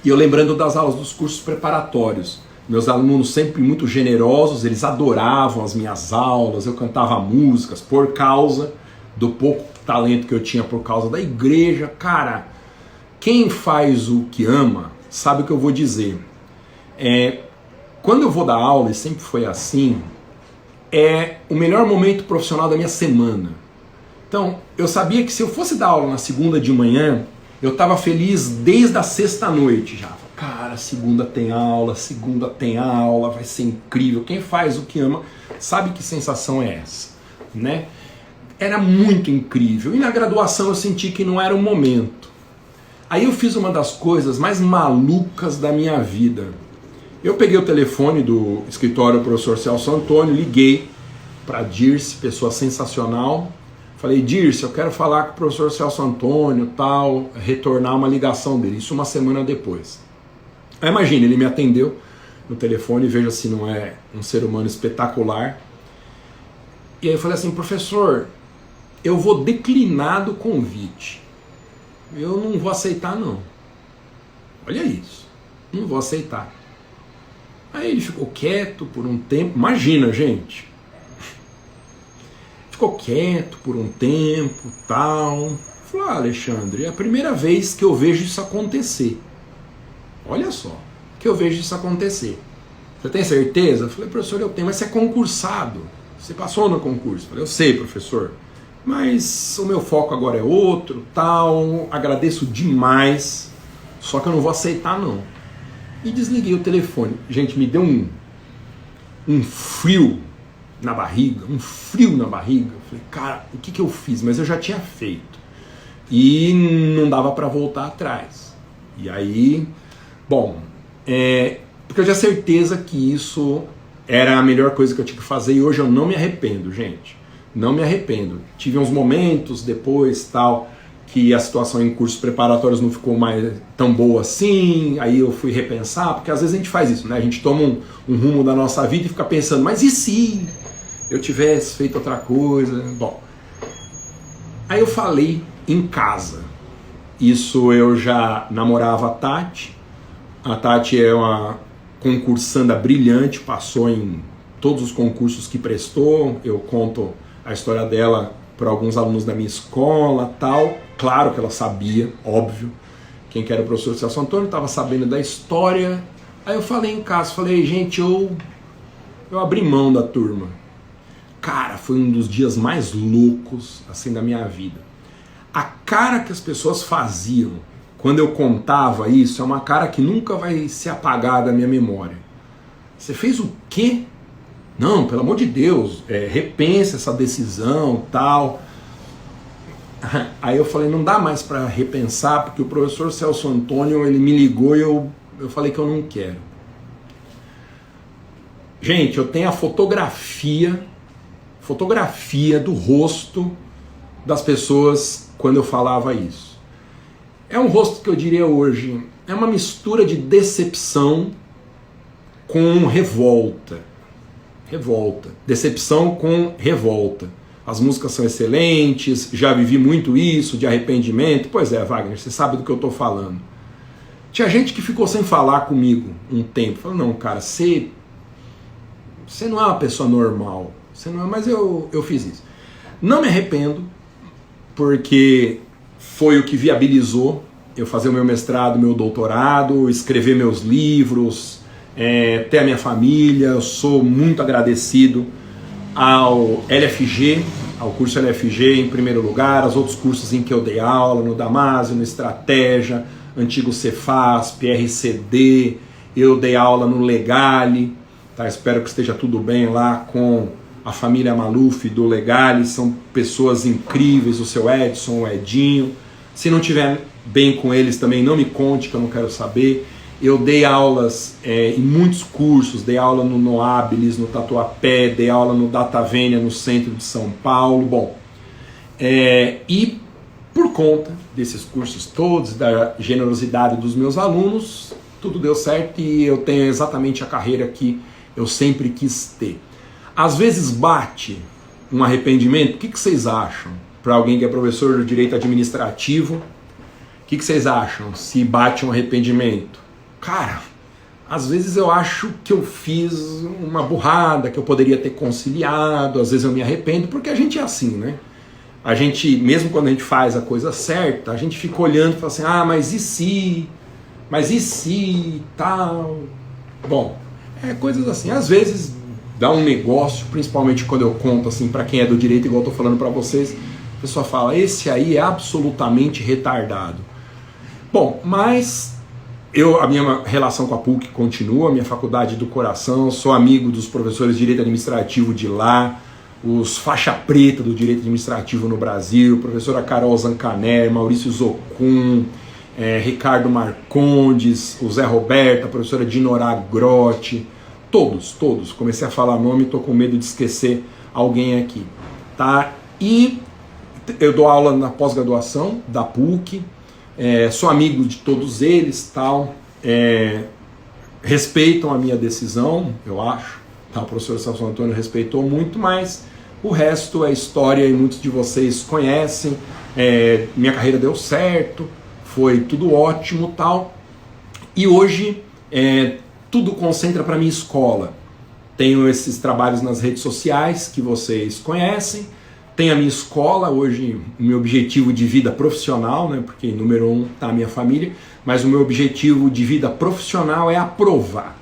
E eu lembrando das aulas dos cursos preparatórios. Meus alunos sempre muito generosos, eles adoravam as minhas aulas, eu cantava músicas por causa do pouco talento que eu tinha por causa da igreja. Cara, quem faz o que ama, sabe o que eu vou dizer. Quando eu vou dar aula, e sempre foi assim, é o melhor momento profissional da minha semana. Então, eu sabia que se eu fosse dar aula na segunda de manhã, eu estava feliz desde a sexta-noite já. Cara, segunda tem aula, vai ser incrível. Quem faz o que ama sabe que sensação é essa, né? Era muito incrível. E na graduação eu senti que não era o momento. Aí eu fiz uma das coisas mais malucas da minha vida. Eu peguei o telefone do escritório do professor Celso Antônio, liguei para Dirce, pessoa sensacional. Falei, Dirce, eu quero falar com o professor Celso Antônio, tal, retornar uma ligação dele. Isso uma semana depois. Aí imagina, ele me atendeu no telefone, veja se não é um ser humano espetacular. E aí eu falei assim, professor, eu vou declinar do convite. Eu não vou aceitar não. Olha isso, não vou aceitar. Aí ele ficou quieto por um tempo, imagina gente. Ficou quieto por um tempo, tal. Falou, Alexandre, é a primeira vez que eu vejo isso acontecer. Olha só, que eu vejo isso acontecer. Você tem certeza? Eu falei, professor, eu tenho, mas você é concursado. Você passou no concurso. Eu falei, eu sei, professor, mas o meu foco agora é outro, tal. Agradeço demais, só que eu não vou aceitar, não. E desliguei o telefone. Gente, me deu um frio na barriga, Eu falei, cara, o que eu fiz? Mas eu já tinha feito. E não dava para voltar atrás. E aí, bom, porque eu tinha certeza que isso era a melhor coisa que eu tinha que fazer. E hoje eu não me arrependo, gente. Não me arrependo. Tive uns momentos depois, tal, que a situação em cursos preparatórios não ficou mais tão boa assim, aí eu fui repensar, porque às vezes a gente faz isso, né? A gente toma um rumo da nossa vida e fica pensando, mas e se eu tivesse feito outra coisa? Bom, aí eu falei em casa. Isso eu já namorava a Tati é uma concursanda brilhante, passou em todos os concursos que prestou. Eu conto a história dela para alguns alunos da minha escola, tal. Claro que ela sabia, óbvio, quem que era o professor Celso Antônio, estava sabendo da história. Aí eu falei em casa, falei, gente, eu abri mão da turma. Cara, foi um dos dias mais loucos assim da minha vida. A cara que as pessoas faziam quando eu contava isso é uma cara que nunca vai se apagar da minha memória. Você fez o quê? Não, pelo amor de Deus, repense essa decisão, tal. Aí eu falei, não dá mais para repensar, porque o professor Celso Antônio, ele me ligou e eu falei que eu não quero. Gente, eu tenho a fotografia do rosto das pessoas quando eu falava isso. É um rosto que eu diria hoje, é uma mistura de decepção com revolta. Decepção com revolta. As músicas são excelentes, já vivi muito isso, de arrependimento. Pois é, Wagner, você sabe do que eu estou falando. Tinha gente que ficou sem falar comigo um tempo. Falou, não, cara, você não é uma pessoa normal. Você não é, mas eu fiz isso. Não me arrependo, porque foi o que viabilizou eu fazer o meu mestrado, meu doutorado, escrever meus livros, ter a minha família. Eu sou muito agradecido ao LFG, ao curso LFG em primeiro lugar, aos outros cursos em que eu dei aula, no Damásio, no Estratégia, antigo Cefasp, RCD, eu dei aula no Legale, tá? Espero que esteja tudo bem lá com a família Maluf do Legale, são pessoas incríveis, o seu Edson, o Edinho. Se não tiver bem com eles também, não me conte, que eu não quero saber. Eu dei aulas em muitos cursos, dei aula no Noabilis, no Tatuapé, dei aula no Datavênia, no centro de São Paulo. Bom, e por conta desses cursos todos, da generosidade dos meus alunos, tudo deu certo e eu tenho exatamente a carreira que eu sempre quis ter. Às vezes bate um arrependimento. O que vocês acham? Para alguém que é professor de direito administrativo, o que vocês acham se bate um arrependimento? Cara, às vezes eu acho que eu fiz uma burrada, que eu poderia ter conciliado, às vezes eu me arrependo, porque a gente é assim, né? A gente, mesmo quando a gente faz a coisa certa, a gente fica olhando e fala assim, mas e se? Mas e se? Tal. Bom, coisas assim. Às vezes dá um negócio, principalmente quando eu conto assim para quem é do direito, igual eu tô falando para vocês, a pessoa fala, esse aí é absolutamente retardado. Bom, mas a minha relação com a PUC continua, a minha faculdade do coração, sou amigo dos professores de direito administrativo de lá, os faixa preta do direito administrativo no Brasil, professora Carol Zancaner, Maurício Zocum, Ricardo Marcondes, o Zé Roberto, a professora Dinorá Grotti, todos, comecei a falar nome, estou com medo de esquecer alguém aqui, tá? E eu dou aula na pós-graduação da PUC, sou amigo de todos eles, tal, respeitam a minha decisão, eu acho, tá? O professor Celso Antônio respeitou muito, mas o resto é história e muitos de vocês conhecem. Minha carreira deu certo, foi tudo ótimo, tal, e hoje tudo concentra para minha escola. Tenho esses trabalhos nas redes sociais que vocês conhecem. Tenho a minha escola, hoje o meu objetivo de vida profissional, né, porque número 1 está a minha família, mas o meu objetivo de vida profissional é aprovar.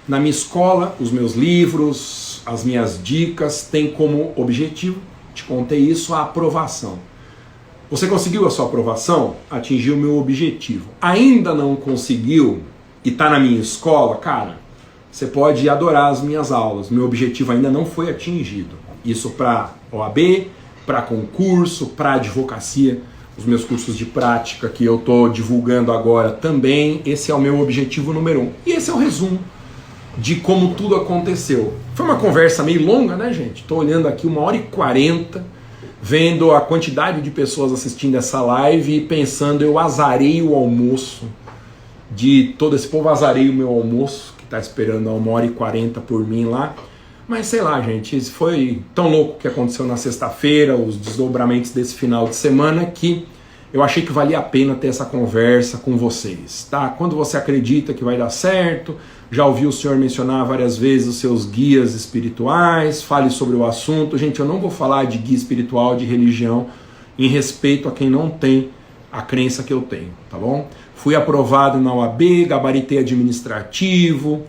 Na minha escola, os meus livros, as minhas dicas têm como objetivo, te contei isso, a aprovação. Você conseguiu a sua aprovação? Atingiu o meu objetivo. Ainda não conseguiu e está na minha escola? Cara, você pode adorar as minhas aulas, meu objetivo ainda não foi atingido. Isso para OAB, para concurso, para advocacia, os meus cursos de prática que eu estou divulgando agora também. Esse é o meu objetivo número 1. E esse é o resumo de como tudo aconteceu. Foi uma conversa meio longa, né, gente? Estou olhando aqui 1h40, vendo a quantidade de pessoas assistindo essa live e pensando, eu azarei o almoço de todo esse povo, azarei o meu almoço, que está esperando a 1h40 por mim lá. Mas sei lá, gente, isso foi tão louco que aconteceu na sexta-feira, os desdobramentos desse final de semana, que eu achei que valia a pena ter essa conversa com vocês, tá? Quando você acredita que vai dar certo, já ouviu o senhor mencionar várias vezes os seus guias espirituais, fale sobre o assunto. Gente, eu não vou falar de guia espiritual, de religião, em respeito a quem não tem a crença que eu tenho, tá bom? Fui aprovado na OAB, gabaritei administrativo,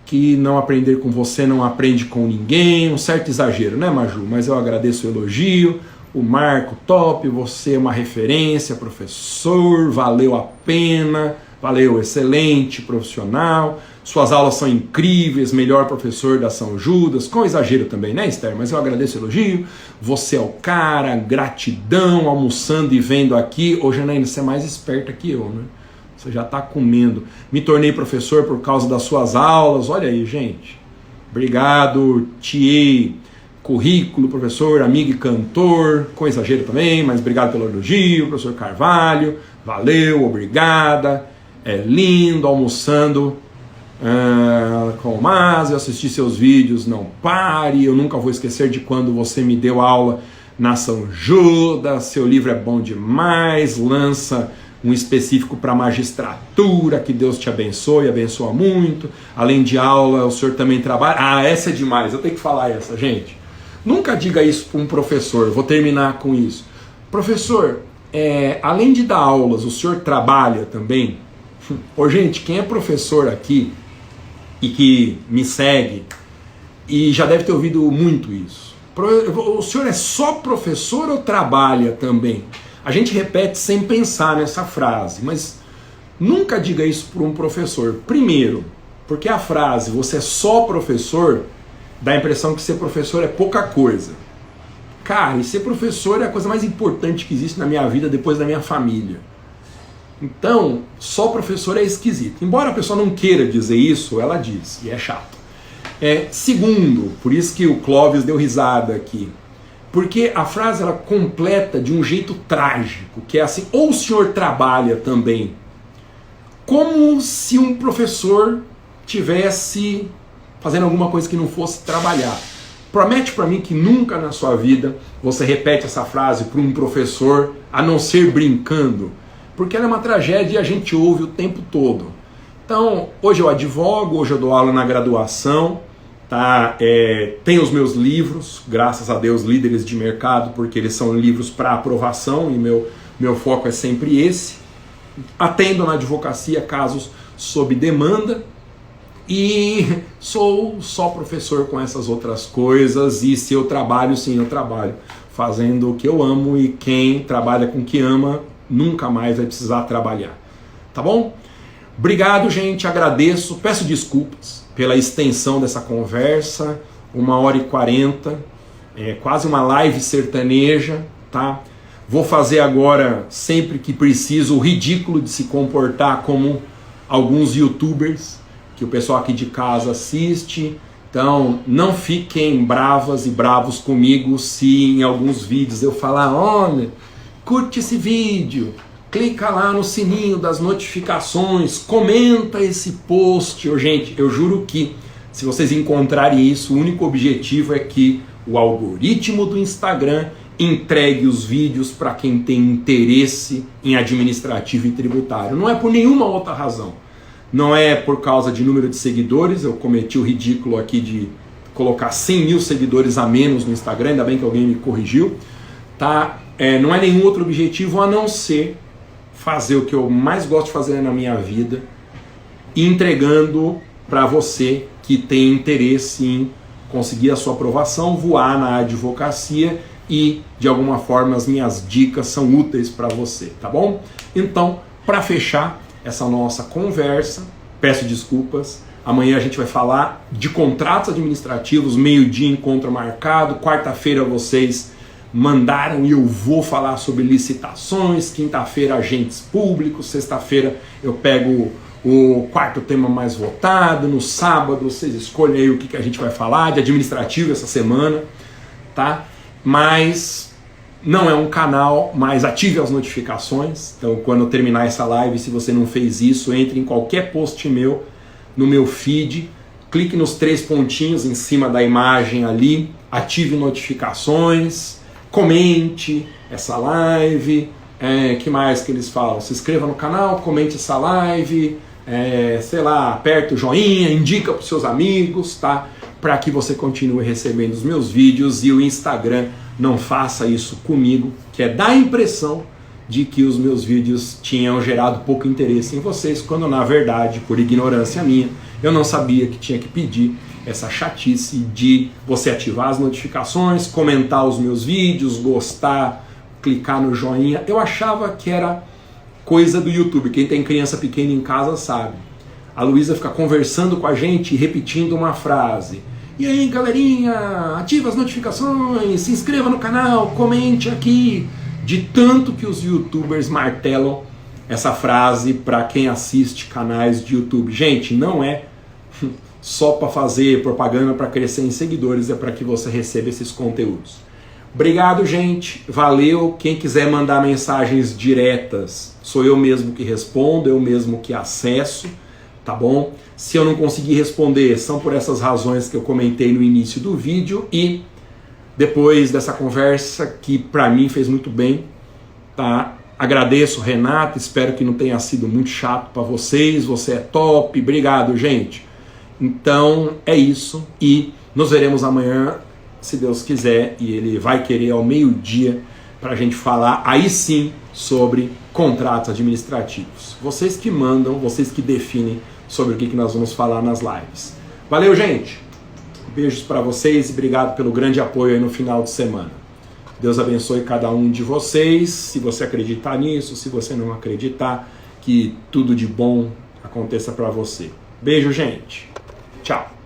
que não aprender com você não aprende com ninguém, um certo exagero, né, Maju? Mas eu agradeço o elogio. O Marco, top, você é uma referência, professor, valeu a pena, valeu, excelente profissional, suas aulas são incríveis, melhor professor da São Judas, com exagero também, né, Esther? Mas eu agradeço o elogio, você é o cara, gratidão, almoçando e vendo aqui. Ô, Janaína, você é mais esperta que eu, né? Você já está comendo. Me tornei professor por causa das suas aulas, olha aí, gente. Obrigado, Tiei. Currículo, professor, amigo e cantor, com exagero também, mas obrigado pelo elogio, professor Carvalho, valeu, obrigada, é lindo, almoçando com o Mas, eu assisti seus vídeos, não pare, eu nunca vou esquecer de quando você me deu aula na São Judas, seu livro é bom demais, lança um específico para magistratura, que Deus te abençoe, abençoa muito, além de aula, o senhor também trabalha, essa é demais, eu tenho que falar essa, gente. Nunca diga isso para um professor, vou terminar com isso. Professor, além de dar aulas, o senhor trabalha também? Ô, gente, quem é professor aqui e que me segue e já deve ter ouvido muito isso. O senhor é só professor ou trabalha também? A gente repete sem pensar nessa frase, mas nunca diga isso para um professor. Primeiro, porque a frase você é só professor dá a impressão que ser professor é pouca coisa. Cara, e ser professor é a coisa mais importante que existe na minha vida depois da minha família. Então, só professor é esquisito. Embora a pessoa não queira dizer isso, ela diz, e é chato. Segundo, por isso que o Clóvis deu risada aqui, porque a frase ela completa de um jeito trágico, que é assim, ou o senhor trabalha também, como se um professor tivesse fazendo alguma coisa que não fosse trabalhar. Promete para mim que nunca na sua vida você repete essa frase para um professor, a não ser brincando, porque ela é uma tragédia e a gente ouve o tempo todo. Então, hoje eu advogo, hoje eu dou aula na graduação, tá? Tenho os meus livros, graças a Deus, líderes de mercado, porque eles são livros para aprovação e meu foco é sempre esse. Atendo na advocacia casos sob demanda, e sou só professor com essas outras coisas, e se eu trabalho, sim, eu trabalho fazendo o que eu amo, e quem trabalha com o que ama nunca mais vai precisar trabalhar, tá bom? Obrigado, gente, agradeço, peço desculpas pela extensão dessa conversa, 1h40, quase uma live sertaneja, tá? Vou fazer agora, sempre que preciso, o ridículo de se comportar como alguns youtubers, que o pessoal aqui de casa assiste. Então não fiquem bravas e bravos comigo se em alguns vídeos eu falar, olha, curte esse vídeo, clica lá no sininho das notificações, comenta esse post. Gente, eu juro que se vocês encontrarem isso, o único objetivo é que o algoritmo do Instagram entregue os vídeos para quem tem interesse em administrativo e tributário. Não é por nenhuma outra razão. Não é por causa de número de seguidores, eu cometi o ridículo aqui de colocar 100 mil seguidores a menos no Instagram, ainda bem que alguém me corrigiu, tá? Não é nenhum outro objetivo a não ser fazer o que eu mais gosto de fazer na minha vida, entregando para você que tem interesse em conseguir a sua aprovação, voar na advocacia e, de alguma forma, as minhas dicas são úteis para você, tá bom? Então, para fechar essa nossa conversa, peço desculpas, amanhã a gente vai falar de contratos administrativos, meio-dia encontro marcado, quarta-feira vocês mandaram e eu vou falar sobre licitações, quinta-feira agentes públicos, sexta-feira eu pego o quarto tema mais votado, no sábado vocês escolhem aí o que a gente vai falar de administrativo essa semana, tá? Mas não é um canal, mas ative as notificações. Então, quando eu terminar essa live, se você não fez isso, entre em qualquer post meu, no meu feed, clique nos 3 pontinhos em cima da imagem ali, ative notificações, comente essa live, Que mais que eles falam? Se inscreva no canal, comente essa live, sei lá, aperta o joinha, indica para os seus amigos, tá? Para que você continue recebendo os meus vídeos, e o Instagram não faça isso comigo, que é dar a impressão de que os meus vídeos tinham gerado pouco interesse em vocês, quando na verdade, por ignorância minha, eu não sabia que tinha que pedir essa chatice de você ativar as notificações, comentar os meus vídeos, gostar, clicar no joinha. Eu achava que era coisa do YouTube. Quem tem criança pequena em casa sabe. A Luísa fica conversando com a gente e repetindo uma frase. E aí, galerinha, ativa as notificações, se inscreva no canal, comente aqui. De tanto que os YouTubers martelam essa frase para quem assiste canais de YouTube. Gente, não é só para fazer propaganda para crescer em seguidores, é para que você receba esses conteúdos. Obrigado, gente. Valeu. Quem quiser mandar mensagens diretas, sou eu mesmo que respondo, eu mesmo que acesso, tá bom? Se eu não conseguir responder, são por essas razões que eu comentei no início do vídeo, e depois dessa conversa que para mim fez muito bem, tá? Agradeço, Renata, espero que não tenha sido muito chato para vocês, você é top, obrigado, gente. Então é isso, e nos veremos amanhã, se Deus quiser, e Ele vai querer ao meio-dia, para a gente falar aí sim sobre contratos administrativos. Vocês que mandam, vocês que definem sobre o que nós vamos falar nas lives. Valeu, gente! Beijos para vocês e obrigado pelo grande apoio aí no final de semana. Deus abençoe cada um de vocês. Se você acreditar nisso, se você não acreditar, que tudo de bom aconteça para você. Beijo, gente. Tchau.